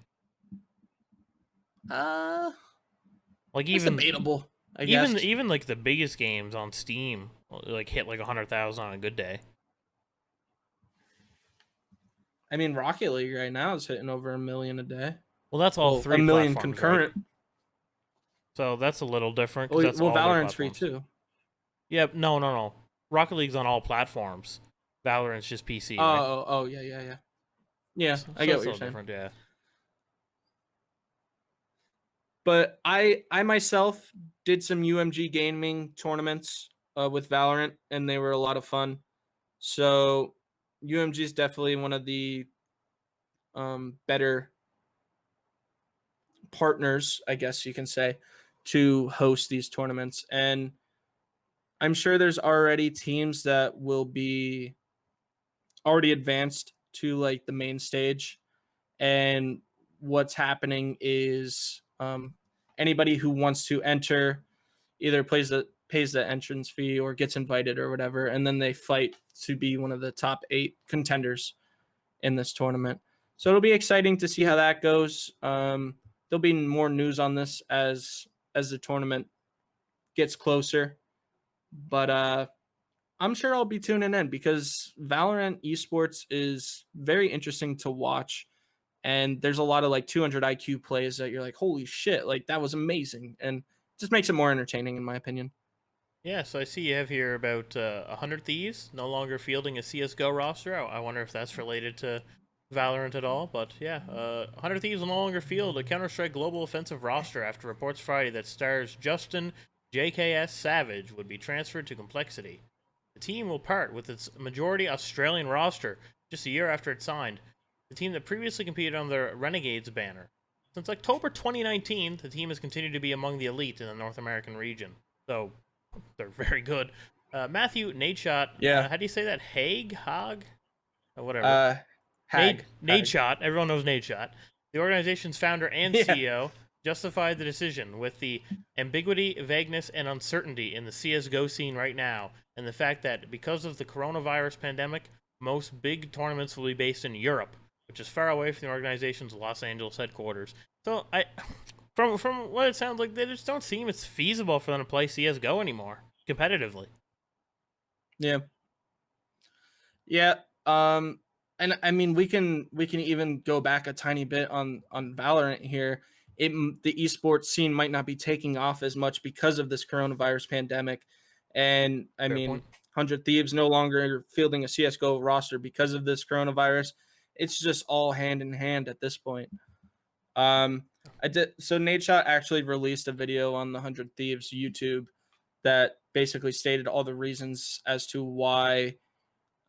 S1: Like even debatable. I guess
S2: even like the biggest games on Steam like hit like 100,000 on a good day.
S1: I mean, Rocket League right now is hitting over 1 million a day.
S2: Well, that's all 3
S1: 1 million concurrent.
S2: Right? So that's a little different.
S1: Well, Valorant's free too.
S2: Yep. No. Rocket League's on all platforms. Valorant's just PC.
S1: Oh, right? Yeah. Yeah, so I get what you're saying.
S2: Yeah.
S1: But I myself did some UMG gaming tournaments with Valorant, and they were a lot of fun. So UMG is definitely one of the better partners, I guess you can say, to host these tournaments. And I'm sure there's already teams that will be already advanced to like the main stage. And what's happening is anybody who wants to enter either pays the entrance fee or gets invited or whatever, and then they fight to be one of the top 8 contenders in this tournament. So it'll be exciting to see how that goes. There'll be more news on this as the tournament gets closer, but I'm sure I'll be tuning in because Valorant esports is very interesting to watch. And there's a lot of like 200 IQ plays that you're like, holy shit, like that was amazing. And just makes it more entertaining, in my opinion.
S2: Yeah, so I see you have here about 100 Thieves no longer fielding a CSGO roster. I wonder if that's related to Valorant at all. But yeah, 100 Thieves will no longer field a Counter-Strike Global Offensive roster after reports Friday that stars Justin J.K.S. Savage would be transferred to Complexity. The team will part with its majority Australian roster just a year after it signed, the team that previously competed on the Renegades banner. Since October 2019, the team has continued to be among the elite in the North American region. So they're very good. Matthew Nadeshot,
S1: Yeah.
S2: how do you say that? Haag? Whatever.
S1: Hag.
S2: Nadeshot, everyone knows Nadeshot. The organization's founder and
S1: Yeah.
S2: CEO justified the decision with the ambiguity, vagueness, and uncertainty in the CSGO scene right now, and the fact that because of the coronavirus pandemic, most big tournaments will be based in Europe, which is far away from the organization's Los Angeles headquarters. So from what it sounds like, they just don't seem it's feasible for them to play CS:GO anymore competitively.
S1: Yeah. Yeah. And I mean, we can even go back a tiny bit on Valorant here. The esports scene might not be taking off as much because of this coronavirus pandemic, and I
S2: Fair
S1: mean,
S2: point.
S1: 100 Thieves no longer fielding a CS:GO roster because of this coronavirus. It's just all hand in hand at this point. I did so. Nadeshot actually released a video on the 100 Thieves YouTube that basically stated all the reasons as to why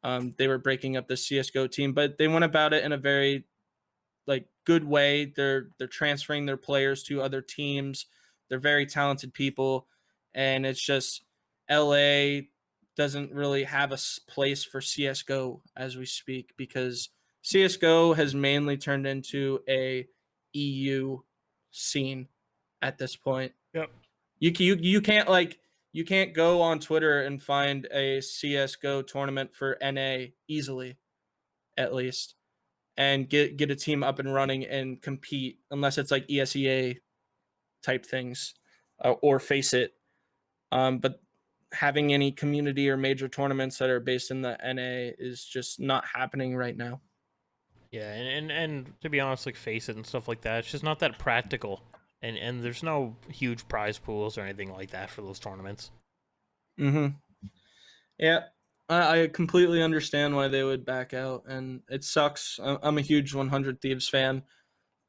S1: they were breaking up the CS:GO team, but they went about it in a very like good way. They're transferring their players to other teams. They're very talented people, and it's just LA doesn't really have a place for CS:GO as we speak because CS:GO has mainly turned into a EU scene at this point.
S2: Yep.
S1: You can't like you can't go on Twitter and find a CS:GO tournament for NA easily, at least, and get a team up and running and compete unless it's like ESEA type things or Face It. But having any community or major tournaments that are based in the NA is just not happening right now.
S2: Yeah, and to be honest, like Face It and stuff like that, it's just not that practical. And there's no huge prize pools or anything like that for those tournaments.
S1: Mm-hmm. Yeah, I completely understand why they would back out, and it sucks. I'm a huge 100 Thieves fan,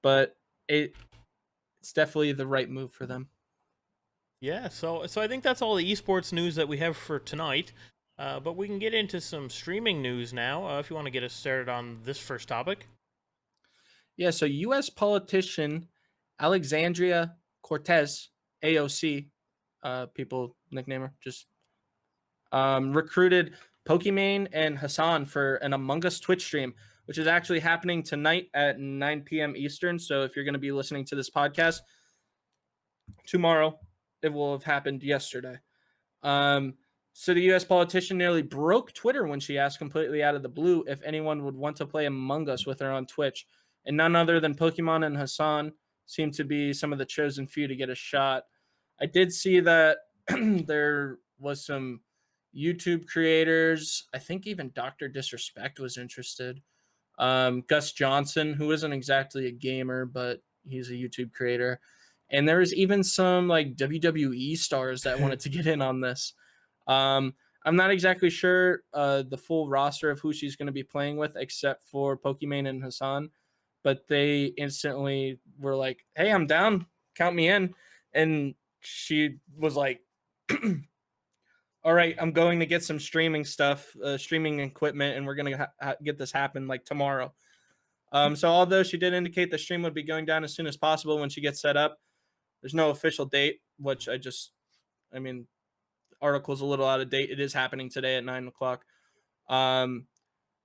S1: but it's definitely the right move for them.
S2: Yeah, so I think that's all the esports news that we have for tonight. But we can get into some streaming news now if you want to get us started on this first topic.
S1: Yeah, so U.S. politician Alexandria Cortez, AOC, people nickname her, just recruited Pokimane and Hasan for an Among Us Twitch stream, which is actually happening tonight at 9 p.m. Eastern. So if you're going to be listening to this podcast tomorrow, it will have happened yesterday. So the U.S. politician nearly broke Twitter when she asked completely out of the blue if anyone would want to play Among Us with her on Twitch. And none other than Pokimane and Hasan seem to be some of the chosen few to get a shot. I did see that there was some YouTube creators. I think even Dr. Disrespect was interested. Gus Johnson, who isn't exactly a gamer, but he's a YouTube creator. And there was even some like WWE stars that wanted to get in on this. I'm not exactly sure the full roster of who she's going to be playing with, except for Pokimane and Hasan. But they instantly were like, "Hey, I'm down. Count me in." And she was like, all right, I'm going to get some streaming stuff, streaming equipment, and we're gonna get this happen like tomorrow. So although she did indicate the stream would be going down as soon as possible when she gets set up, there's no official date, which I mean, article's a little out of date. It is happening today at 9 o'clock.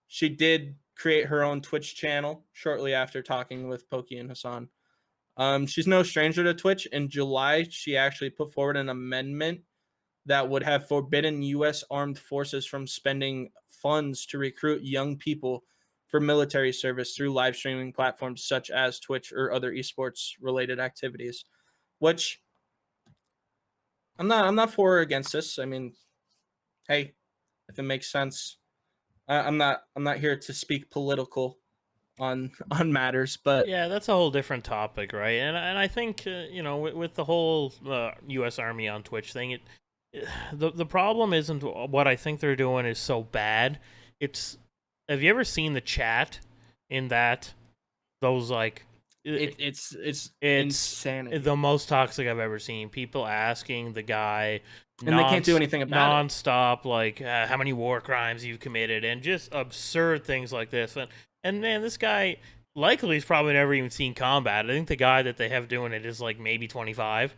S1: She did create her own Twitch channel shortly after talking with Pokimane Hasan. She's no stranger to Twitch. In July, she actually put forward an amendment that would have forbidden U.S. armed forces from spending funds to recruit young people for military service through live streaming platforms such as Twitch or other esports related activities. Which I'm not for or against this. I mean, hey, if it makes sense, I'm not here to speak political on matters, but
S2: Yeah, that's a whole different topic, right? And I think with the whole U.S. Army on Twitch thing, the problem isn't what I think they're doing is so bad. It's have you ever seen the chat in that those like
S1: it's insanity,
S2: the most toxic I've ever seen. People asking the guy
S1: and they can't do anything about it.
S2: Nonstop, like how many war crimes you've committed, and just absurd things like this. And man, this guy likely has probably never even seen combat. I think the guy that they have doing it is like maybe 25.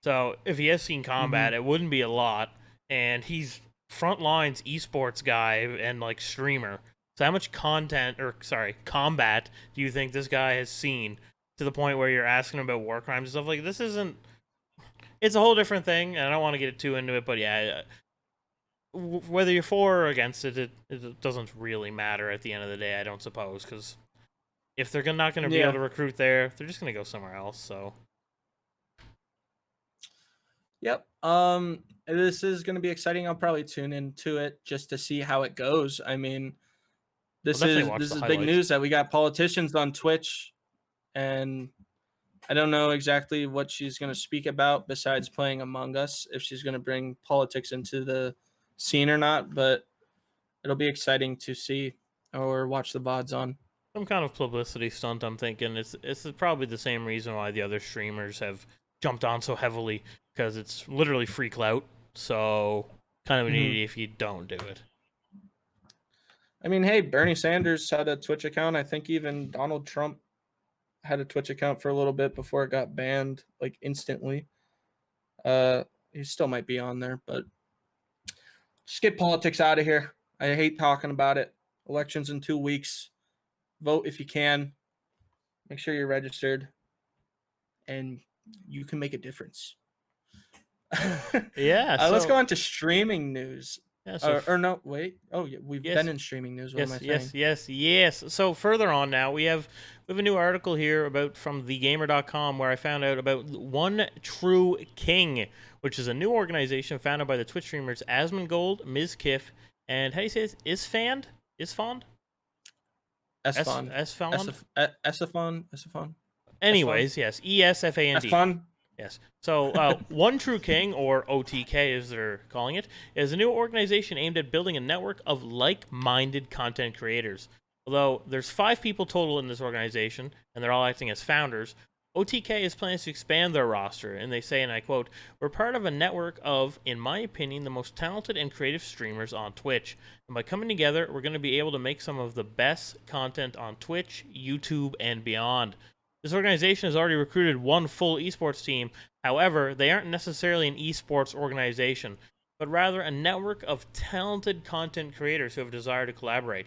S2: So if he has seen combat, it wouldn't be a lot. And he's front lines esports guy and like streamer. So how much combat do you think this guy has seen to the point where you're asking him about war crimes and stuff? Like, this isn't. It's a whole different thing, and I don't want to get too into it, but yeah, whether you're for or against it, it doesn't really matter at the end of the day, I don't suppose, because if they're not going to be able to recruit there, they're just going to go somewhere else. So.
S1: Yep. This is going to be exciting. I'll probably tune into it just to see how it goes. I mean, this is big news that we got politicians on Twitch, and I don't know exactly what she's going to speak about besides playing Among Us, if she's going to bring politics into the scene or not, but it'll be exciting to see or watch the VODs on.
S2: Some kind of publicity stunt, I'm thinking. It's probably the same reason why the other streamers have jumped on so heavily, because it's literally free clout. So kind of an idiot if you don't do it.
S1: I mean, hey, Bernie Sanders had a Twitch account. I think even Donald Trump had a Twitch account for a little bit before it got banned, like instantly. He still might be on there, but just get politics out of here. I hate talking about it. Elections in 2 weeks. Vote if you can. Make sure you're registered, and you can make a difference.
S2: Yeah.
S1: Let's go on to streaming news.
S2: Yeah,
S1: or no, wait. Oh, yeah, we've been in streaming news. What am I saying?
S2: Yes. So further on now, we have a new article here from thegamer.com where I found out about One True King, which is a new organization founded by the Twitch streamers Asmongold, Ms. Kiff, and how do you say this? Isfand?
S1: Esfand.
S2: Anyways, yes, ESFAND.
S1: Esfand.
S2: Yes. So, One True King, or OTK as they're calling it, is a new organization aimed at building a network of like-minded content creators. Although there's 5 people total in this organization, and they're all acting as founders, OTK is planning to expand their roster, and they say, and I quote, "We're part of a network of, in my opinion, the most talented and creative streamers on Twitch. And by coming together, we're going to be able to make some of the best content on Twitch, YouTube, and beyond." This organization has already recruited one full esports team. However, they aren't necessarily an esports organization, but rather a network of talented content creators who have a desire to collaborate.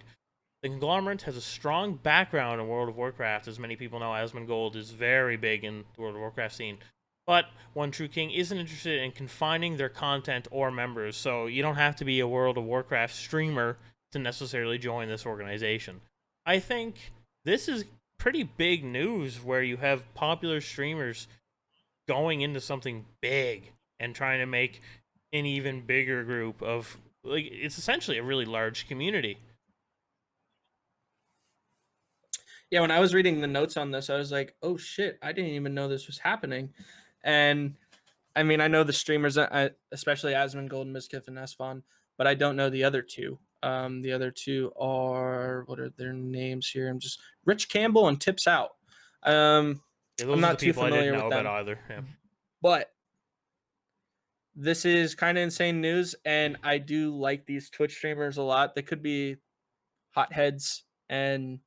S2: The conglomerate has a strong background in World of Warcraft. As many people know, Asmongold is very big in the World of Warcraft scene. But One True King isn't interested in confining their content or members, so you don't have to be a World of Warcraft streamer to necessarily join this organization. I think this is pretty big news where you have popular streamers going into something big and trying to make an even bigger group of, like, it's essentially a really large community.
S1: Yeah, when I was reading the notes on this, I was like, oh shit, I didn't even know this was happening. And I mean, I know the streamers, especially Asmongold, Mizkif, and Esfand, but I don't know the other two. The other two are, what are their names here? I'm just Rich Campbell and Tips Out. I'm not too familiar with them
S2: either. Yeah.
S1: But this is kind of insane news, and I do like these Twitch streamers a lot. They could be hotheads and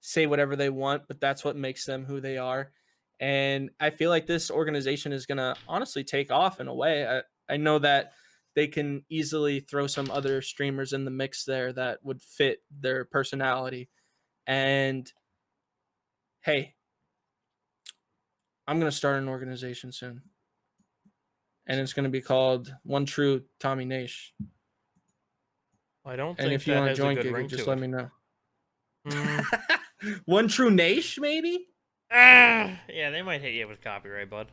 S1: say whatever they want, but that's what makes them who they are. And I feel like this organization is going to honestly take off in a way. I know that they can easily throw some other streamers in the mix there that would fit their personality. And hey, I'm going to start an organization soon. And it's going to be called One True Tommy Nash.
S2: I don't
S1: And
S2: think
S1: if you
S2: that
S1: want to
S2: has a
S1: join
S2: good
S1: Giga,
S2: ring
S1: just
S2: to
S1: let
S2: it.
S1: me know.
S2: Mm.
S1: One True Nash, maybe?
S2: Yeah, they might hit you with copyright, bud.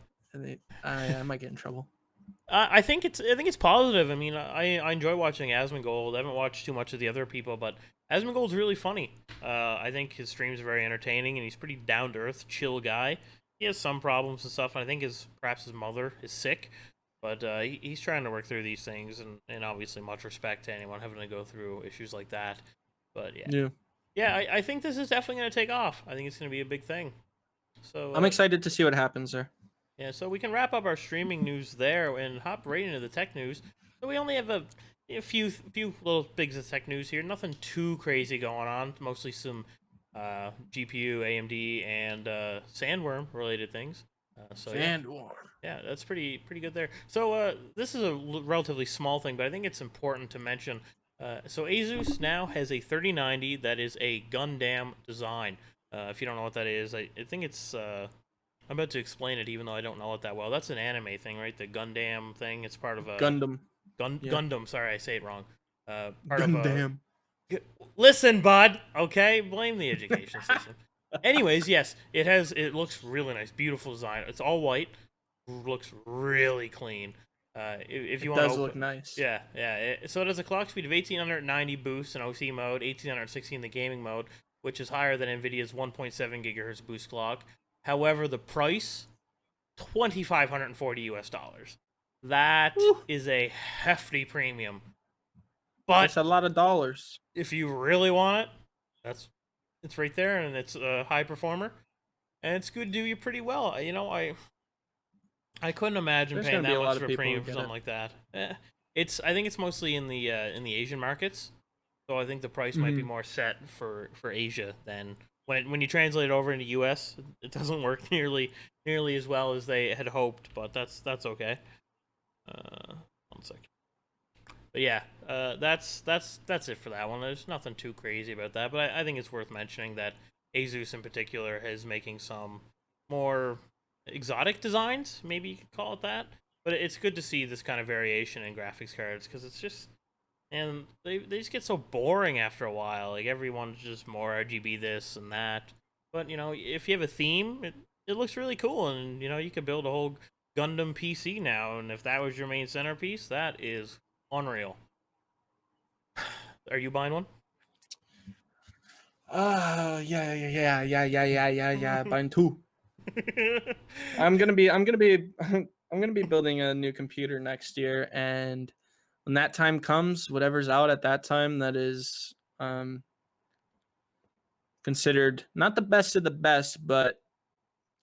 S1: I might get in trouble.
S2: I think it's positive. I mean, I enjoy watching Asmongold. I haven't watched too much of the other people, but Asmongold's really funny. I think his streams are very entertaining, and he's pretty down to earth, chill guy. He has some problems and stuff, and I think perhaps his mother is sick, but he's trying to work through these things, and obviously much respect to anyone having to go through issues like that. But yeah, I think this is definitely going to take off. I think it's going to be a big thing. So
S1: I'm excited to see what happens there.
S2: yeah, so we can wrap up our streaming news there and hop right into the tech news. So we only have a few little bits of tech news here. Nothing too crazy going on. Mostly some GPU, AMD, and Sandworm related things.
S1: Sandworm.
S2: Yeah, that's pretty good there. So this is a relatively small thing, but I think it's important to mention. So Asus now has a 3090 that is a Gundam design. If you don't know what that is, I think it's I'm about to explain it, even though I don't know it that well. That's an anime thing, right? The Gundam thing. It's part of a
S1: Gundam. Yeah.
S2: Gundam. Sorry, I say it wrong. Part of a.
S1: Gundam.
S2: Listen, bud. Okay, blame the education system. Anyways, yes, it has. It looks really nice, beautiful design. It's all white. Looks really clean. If you want to
S1: does look nice.
S2: Yeah. So it has a clock speed of 1890 boost in OC mode, 1860 in the gaming mode, which is higher than Nvidia's 1.7 gigahertz boost clock. However, the price, $2,540 US. That is a hefty premium. But
S1: that's a lot of dollars.
S2: if you really want it, it's right there, and it's a high performer, and it's going to do you pretty well. You know, I couldn't imagine paying that much of a premium for something like that. I think it's mostly in the Asian markets, so I think the price might be more set for Asia than when you translate it over into US. It doesn't work nearly as well as they had hoped, but that's okay. 1 second. But yeah, that's it for that one. There's nothing too crazy about that, but I think it's worth mentioning that Asus in particular is making some more exotic designs, maybe you could call it that. But it's good to see this kind of variation in graphics cards, because it's just, and they just get so boring after a while. Like, everyone's just more RGB this and that. But you know, if you have a theme, it looks really cool, and you know, you could build a whole Gundam PC now, and if that was your main centerpiece, that is unreal. Are you buying one?
S1: Yeah. Buying two. I'm gonna be building a new computer next year, and when that time comes, whatever's out at that time that is considered not the best of the best, but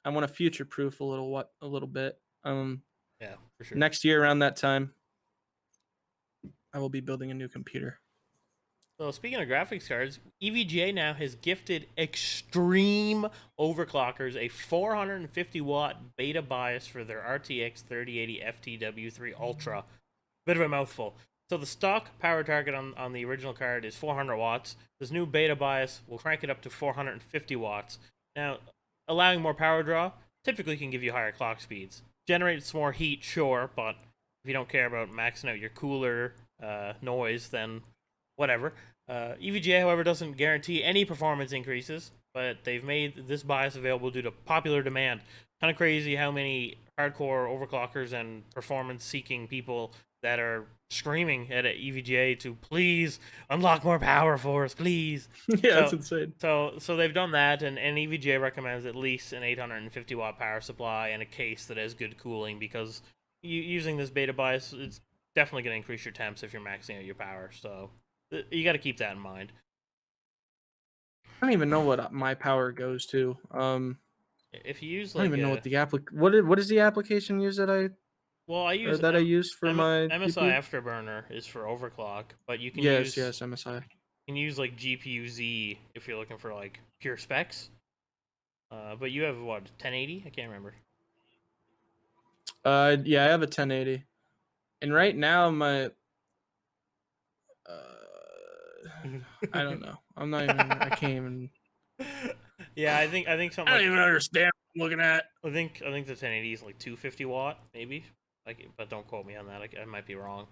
S1: I want to future proof a little bit.
S2: Yeah, for sure.
S1: Next year around that time, I will be building a new computer.
S2: So speaking of graphics cards, EVGA now has gifted Extreme Overclockers a 450 watt beta BIOS for their RTX 3080 FTW3 Ultra. Bit of a mouthful. So the stock power target on the original card is 400 watts. This new beta BIOS will crank it up to 450 watts. Now, allowing more power draw typically can give you higher clock speeds. Generates more heat, sure, but if you don't care about maxing out your cooler noise, then whatever. EVGA, however, doesn't guarantee any performance increases, but they've made this BIOS available due to popular demand. Kind of crazy how many hardcore overclockers and performance-seeking people that are screaming at EVGA to please unlock more power for us, please.
S1: Yeah, that's insane.
S2: So they've done that, and EVGA recommends at least an 850 watt power supply and a case that has good cooling, because using this beta BIOS, it's definitely going to increase your temps if you're maxing out your power. So you got to keep that in mind.
S1: I don't even know what my power goes to.
S2: If you use,
S1: I don't even know what the what is the application use that I
S2: Well, I
S1: or
S2: use
S1: that I use for my
S2: MSI
S1: GPU.
S2: Afterburner is for overclock, but you can
S1: Yes,
S2: use
S1: yes, MSI.
S2: like GPU Z if you're looking for like pure specs. But you have what 1080? I can't remember.
S1: Yeah, I have a 1080, and right now my I don't know. I'm not even. I can't even.
S2: Yeah, I think something
S1: I don't
S2: like
S1: even understand what I'm looking at.
S2: I think the 1080 is like 250 watt maybe. Like, but don't quote me on that. I might be wrong.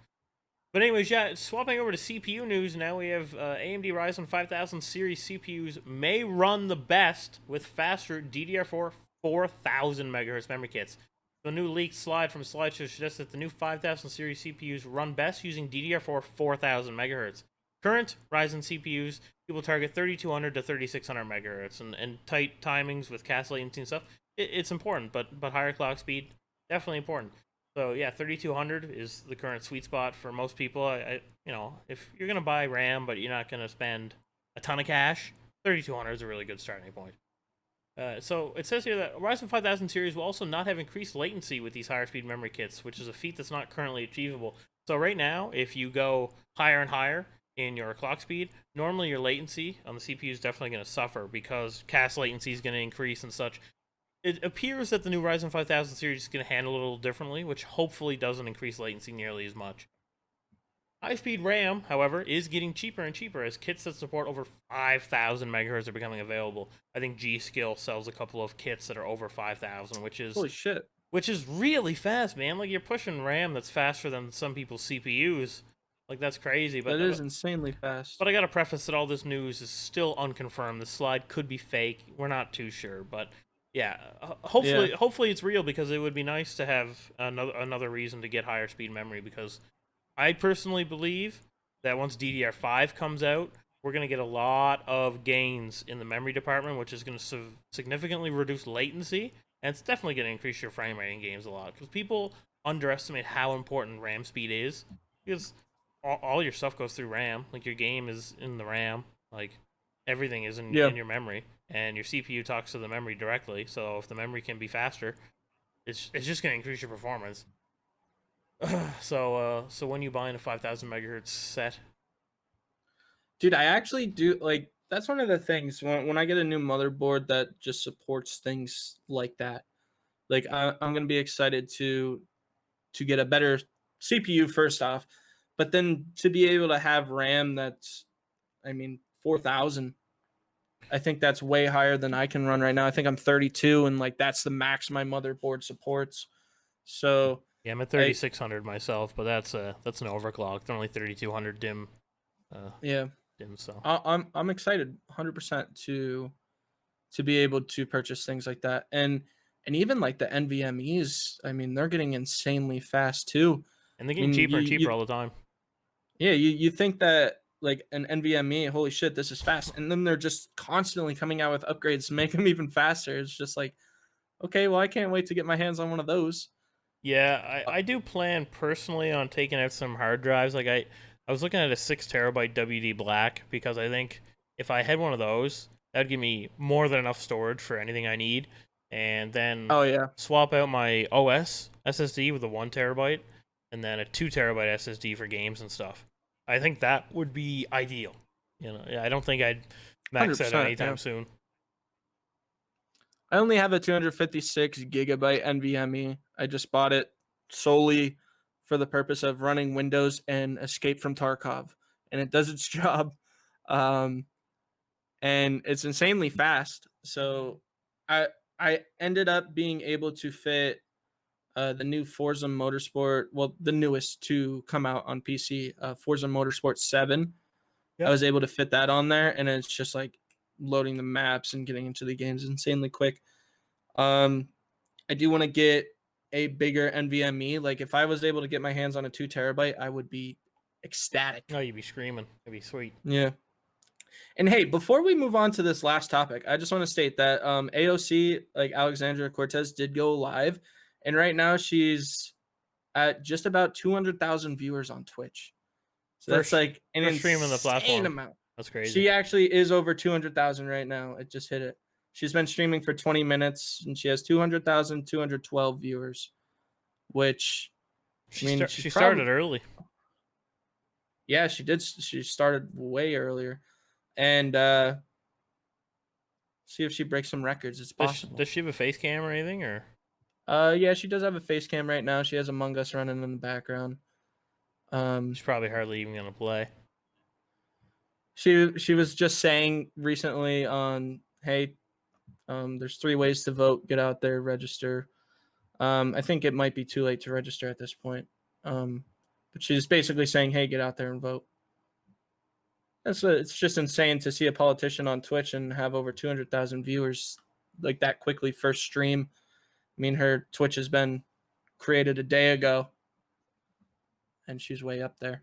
S2: But anyways, yeah, swapping over to CPU news, now we have AMD Ryzen 5000 series CPUs may run the best with faster DDR4 4000 megahertz memory kits. The new leaked slide from Slideshow suggests that the new 5000 series CPUs run best using DDR4 4000 megahertz. Current Ryzen CPUs, people target 3200 to 3600 megahertz, and tight timings with cache latency and stuff. It's important, but higher clock speed, definitely important. So yeah, 3200 is the current sweet spot for most people. You know, if you're gonna buy RAM but you're not gonna spend a ton of cash, 3200 is a really good starting point. So it says here that Ryzen 5000 series will also not have increased latency with these higher speed memory kits, which is a feat that's not currently achievable. So right now, if you go higher and higher in your clock speed, normally your latency on the CPU is definitely going to suffer because cache latency is going to increase and such. It appears that the new Ryzen 5000 series is going to handle it a little differently, which hopefully doesn't increase latency nearly as much. High-speed RAM, however, is getting cheaper and cheaper as kits that support over 5,000 megahertz are becoming available. I think G.E.S.T sells a couple of kits that are over 5,000,
S1: Holy shit!
S2: which is really fast, man. Like you're pushing RAM that's faster than some people's CPUs. Like that's crazy.
S1: That is insanely fast.
S2: But I gotta preface that all this news is still unconfirmed. The slide could be fake. We're not too sure, but yeah,
S1: Yeah.
S2: hopefully it's real because it would be nice to have another reason to get higher speed memory because I personally believe that once DDR5 comes out, we're going to get a lot of gains in the memory department, which is going to significantly reduce latency, and it's definitely going to increase your frame rate in games a lot because people underestimate how important RAM speed is because all your stuff goes through RAM. Like your game is in the RAM, like everything is
S1: Yeah.
S2: in your memory, and your CPU talks to the memory directly. So if the memory can be faster, it's just going to increase your performance. So when you buying a 5,000 megahertz set?
S1: Dude, I actually do like that's one of the things when I get a new motherboard that just supports things like that. Like I'm gonna be excited to get a better CPU first off, but then to be able to have RAM that's, I mean, 4,000. I think that's way higher than I can run right now. I think I'm 32, and like that's the max my motherboard supports. So
S2: Yeah, I'm at
S1: I
S2: 3600 myself, but that's an overclock. They're only 3200 uh,
S1: yeah,
S2: dim. So
S1: I'm excited 100% to be able to purchase things like that. And even like the NVMEs, I mean, they're getting insanely fast too.
S2: and they're
S1: I
S2: getting
S1: mean,
S2: cheaper and cheaper all the time.
S1: yeah, you think that like an NVMe, holy shit, this is fast, and then they're just constantly coming out with upgrades to make them even faster. It's just like, okay, well, I can't wait to get my hands on one of those.
S2: Yeah,
S1: Uh,
S2: I do plan personally on taking out some hard drives. Like I was looking at a 6 terabyte WD Black because I think if I had one of those, that'd give me more than enough storage for anything I need, and then
S1: oh yeah,
S2: swap out my OS SSD with a 1 terabyte, and then a 2 terabyte SSD for games and stuff. I think that would be ideal. You know, I don't think I'd max that out
S1: 100%.
S2: anytime
S1: Yeah,
S2: soon.
S1: I only have a 256 gigabyte NVMe. I just bought it solely for the purpose of running Windows and Escape from Tarkov, and it does its job. Um, and it's insanely fast. So I I ended up being able to fit the new Forza Motorsport, well, the newest to come out on PC, Forza Motorsport 7. I
S2: Yeah.
S1: was able to fit that on there, and it's just like loading the maps and getting into the games insanely quick. Um, I do want to get a bigger NVMe. Like if I was able to get my hands on a 2 terabyte, I would be ecstatic.
S2: Oh, you'd be screaming. It'd be sweet.
S1: Yeah. And hey, before we move on to this last topic, I just want to state that AOC, like Alexandria Cortez, did go live, and right now she's at just about 200,000 viewers on Twitch. So that's
S2: First,
S1: like an
S2: first stream on the
S1: insane
S2: platform.
S1: amount.
S2: That's crazy.
S1: She actually is over 200,000 right now. It just hit it. She's been streaming for 20 minutes and she has 200,212 viewers, which I mean,
S2: She started early.
S1: Yeah, she did. She started way earlier, and see if she breaks some records. It's possible.
S2: Does she have a face cam or anything, or?
S1: Yeah, she does have a face cam right now. She has Among Us running in the background.
S2: She's probably hardly even gonna play.
S1: She was just saying recently on, hey, there's 3 ways to vote. Get out there, register. I think it might be too late to register at this point. But she's basically saying, hey, get out there and vote. It's just insane to see a politician on Twitch and have over 200,000 viewers like that quickly first stream. I mean, her Twitch has been created a day ago, and she's way up there.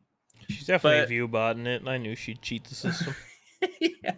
S2: She's definitely a view bot in it, and I knew she'd cheat the system.
S1: Yeah.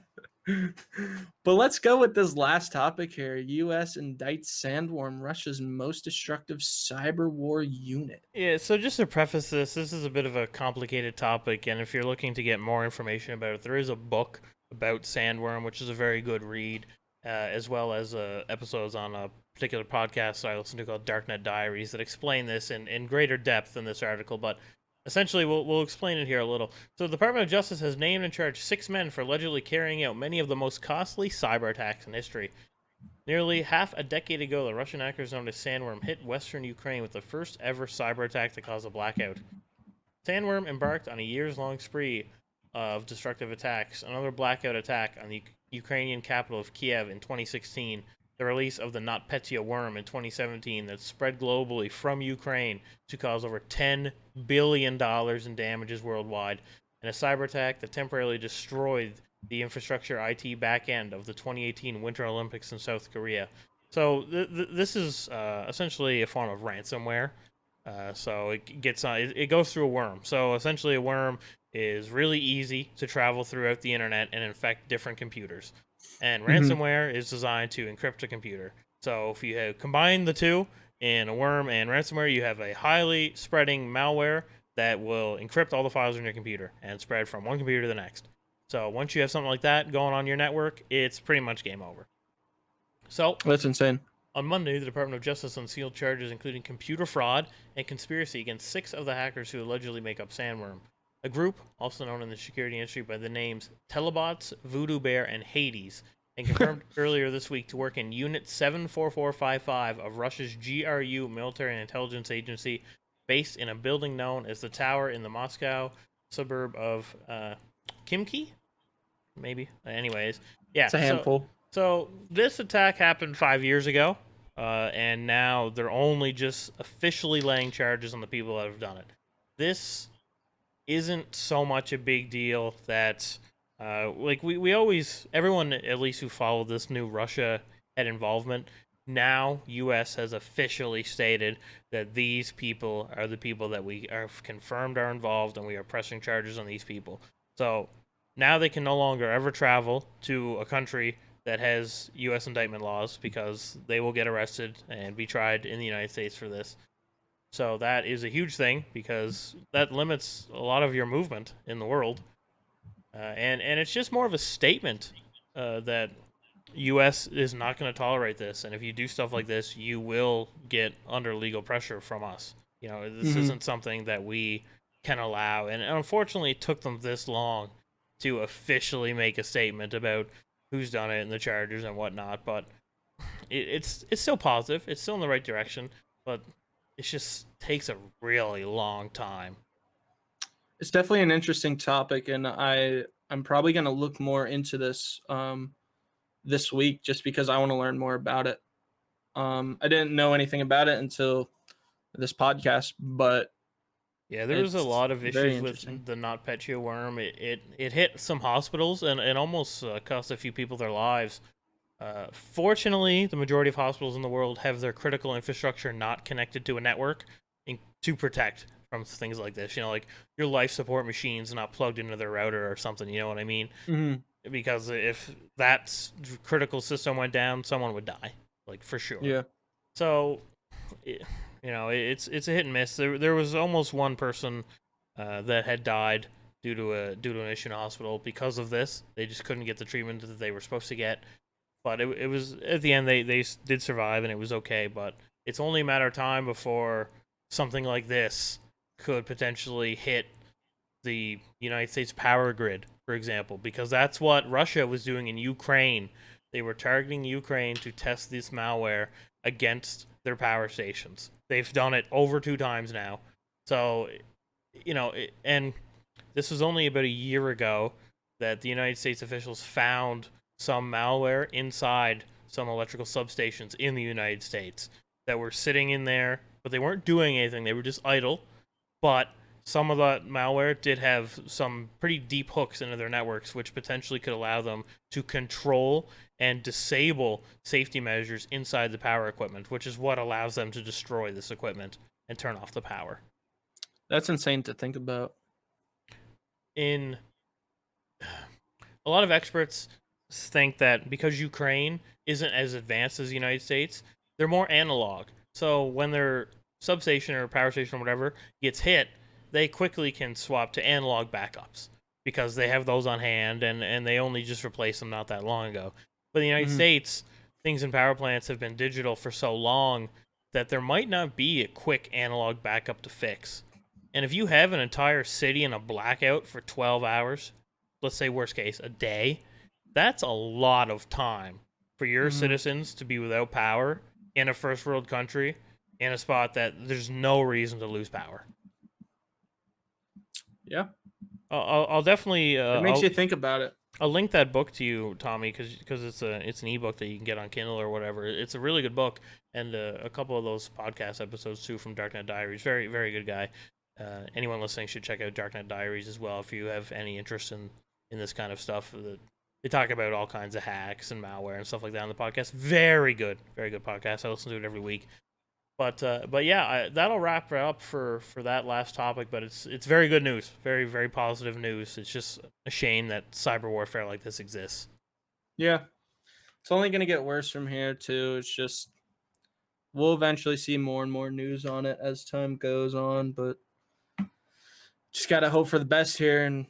S1: But let's go with this last topic here. US indicts Sandworm, Russia's most destructive cyber war unit.
S2: Yeah, so just to preface this is a bit of a complicated topic, and if you're looking to get more information about it, there is a book about Sandworm, which is a very good read, as well as episodes on a particular podcast I listen to called Darknet Diaries that explain this in greater depth than this article, but essentially we'll explain it here a little. So the Department of Justice has named and charged 6 men for allegedly carrying out many of the most costly cyber attacks in history. Nearly half a decade ago, the Russian hackers known as Sandworm hit western Ukraine with the first ever cyber attack to cause a blackout. Sandworm embarked on a years-long spree of destructive attacks, another blackout attack on the Ukrainian capital of Kiev in 2016, the release of the NotPetya worm in 2017 that spread globally from Ukraine to cause over $10 billion in damages worldwide, and a cyber attack that temporarily destroyed the infrastructure IT backend of the 2018 Winter Olympics in South Korea. So this is essentially a form of ransomware. So it gets on. It goes through a worm. So essentially, a worm is really easy to travel throughout the internet and infect different computers. And ransomware is designed to encrypt a computer. So if you combine the two in a worm and ransomware, you have a highly spreading malware that will encrypt all the files on your computer and spread from one computer to the next. So once you have something like that going on your network, it's pretty much game over. So
S1: that's insane.
S2: On Monday, the Department of Justice unsealed charges including computer fraud and conspiracy against 6 of the hackers who allegedly make up Sandworm, a group also known in the security industry by the names Telebots, Voodoo Bear, and Hades, and confirmed earlier this week to work in Unit 74455 of Russia's GRU military and intelligence agency, based in a building known as the Tower in the Moscow suburb of Khimki? Maybe. Anyways, yeah.
S1: It's a handful.
S2: So this attack happened 5 years ago, and now they're only just officially laying charges on the people that have done it. This isn't so much a big deal that, like we always, everyone at least who followed this knew Russia had involvement. Now U.S. has officially stated that these people are the people that we are confirmed are involved, and we are pressing charges on these people. So now they can no longer ever travel to a country that has U.S. indictment laws, because they will get arrested and be tried in the United States for this. So that is a huge thing, because that limits a lot of your movement in the world. And it's just more of a statement that U.S. is not going to tolerate this. And if you do stuff like this, you will get under legal pressure from us. You know, this isn't something that we can allow. And unfortunately, it took them this long to officially make a statement about who's done it and the charges and whatnot, but it's still positive. It's still in the right direction, but it just takes a really long time.
S1: It's definitely an interesting topic, and I'm probably going to look more into this this week, just because I want to learn more about it. I didn't know anything about it until this podcast, but
S2: yeah, there was a lot of issues with the NotPetya worm. It hit some hospitals and it almost cost a few people their lives. Fortunately, the majority of hospitals in the world have their critical infrastructure not connected to a network to protect from things like this. You know, like your life support machines not plugged into their router or something. You know what I mean? Because if that critical system went down, someone would die, like for sure.
S1: Yeah.
S2: So, you know, it's a hit and miss. There was almost one person that had died due to an issue in a hospital because of this. They just couldn't get the treatment that they were supposed to get. But it was, at the end, they did survive and it was okay. But it's only a matter of time before something like this could potentially hit the United States power grid, for example, because that's what Russia was doing in Ukraine. They were targeting Ukraine to test this malware against their power stations. They've done it over 2 times now. So, and this was only about a year ago that the United States officials found some malware inside some electrical substations in the United States that were sitting in there, but they weren't doing anything. They were just idle. But some of the malware did have some pretty deep hooks into their networks, which potentially could allow them to control and disable safety measures inside the power equipment, which is what allows them to destroy this equipment and turn off the power.
S1: That's insane to think about.
S2: In a lot of experts think that because Ukraine isn't as advanced as the United States, they're more analog. So when their substation or power station or whatever gets hit, they quickly can swap to analog backups because they have those on hand and they only just replaced them not that long ago. But in the United States, things in power plants have been digital for so long that there might not be a quick analog backup to fix. And if you have an entire city in a blackout for 12 hours, let's say worst case, a day, that's a lot of time for your citizens to be without power in a first world country in a spot that there's no reason to lose power.
S1: Yeah.
S2: I'll definitely
S1: it makes you think about it.
S2: I'll link that book to you, Tommy, because it's an ebook that you can get on Kindle or whatever. It's a really good book, and a couple of those podcast episodes too from Darknet Diaries. Very very good guy. Anyone listening should check out Darknet Diaries as well if you have any interest in this kind of stuff. They talk about all kinds of hacks and malware and stuff like that on the podcast. Very good podcast. I listen to it every week. But yeah, that'll wrap it up for that last topic. But it's very good news, very very positive news. It's just a shame that cyber warfare like this exists.
S1: Yeah, it's only going to get worse from here too. It's just we'll eventually see more and more news on it as time goes on, but just gotta hope for the best here. And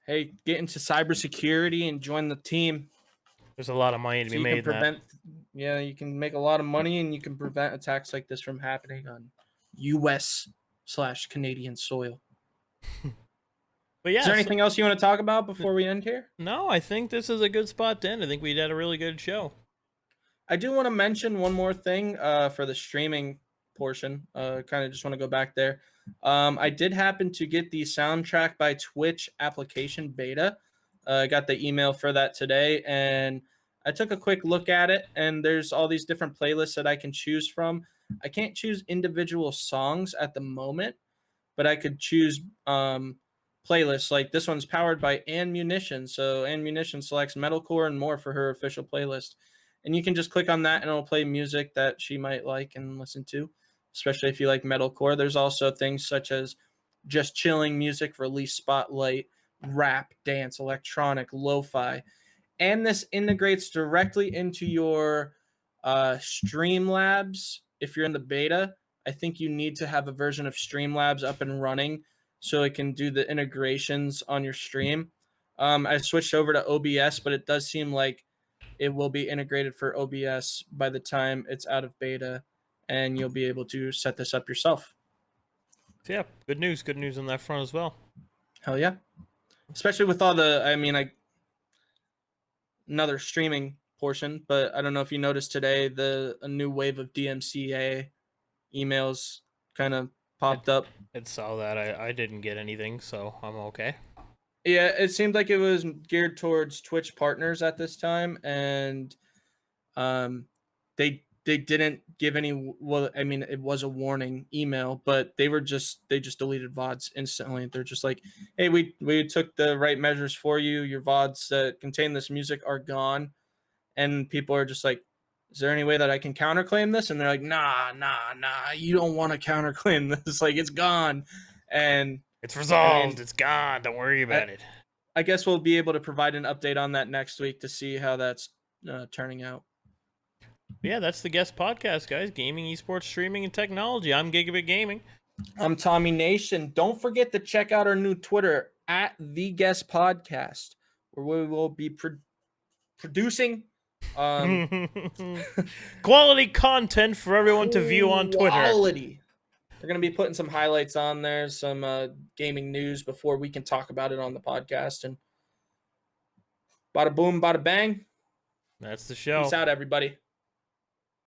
S1: hey, get into cybersecurity and join the team.
S2: There's a lot of money to be made.
S1: Yeah, you can make a lot of money, and you can prevent attacks like this from happening on U.S./Canadian soil.
S2: But yeah,
S1: is there anything else you want to talk about before we end here?
S2: No, I think this is a good spot to end. I think we did a really good show.
S1: I do want to mention one more thing for the streaming portion. Kind of just want to go back there. I did happen to get the Soundtrack by Twitch application beta. I got the email for that today, and I took a quick look at it, and there's all these different playlists that I can choose from. I can't choose individual songs at the moment, but I could choose playlists. Like this one's powered by Ammunition, so Ammunition selects metalcore and more for her official playlist. And you can just click on that, and it'll play music that she might like and listen to, especially if you like metalcore. There's also things such as just chilling music, release spotlight, rap, dance, electronic, lo-fi. And this integrates directly into your Streamlabs. If you're in the beta, I think you need to have a version of Streamlabs up and running so it can do the integrations on your stream. I switched over to OBS, but it does seem like it will be integrated for OBS by the time it's out of beta, and you'll be able to set this up yourself.
S2: So yeah, good news on that front as well.
S1: Hell yeah. Especially with all the, another streaming portion, but I don't know if you noticed today, a new wave of DMCA emails kind of popped up.
S2: I saw that. I didn't get anything, so I'm okay.
S1: Yeah, it seemed like it was geared towards Twitch partners at this time, and they didn't give any. Well, I mean, it was a warning email, but they just deleted VODs instantly. They're just like, "Hey, we took the right measures for you. Your VODs that contain this music are gone," and people are just like, "Is there any way that I can counterclaim this?" And they're like, "Nah, you don't want to counterclaim this. Like, it's gone." And
S2: it's resolved. It's gone. Don't worry about it.
S1: I guess we'll be able to provide an update on that next week to see how that's turning out.
S2: Yeah, that's the G.E.S.T podcast, guys. Gaming, esports, streaming, and technology. I'm Gigabit Gaming.
S1: I'm Tommy Nation. Don't forget to check out our new Twitter at the G.E.S.T podcast, where we will be producing
S2: quality content for everyone to view on Twitter.
S1: Quality. We're going to be putting some highlights on there, some gaming news before we can talk about it on the podcast. And bada boom, bada bang.
S2: That's the show.
S1: Peace out, everybody.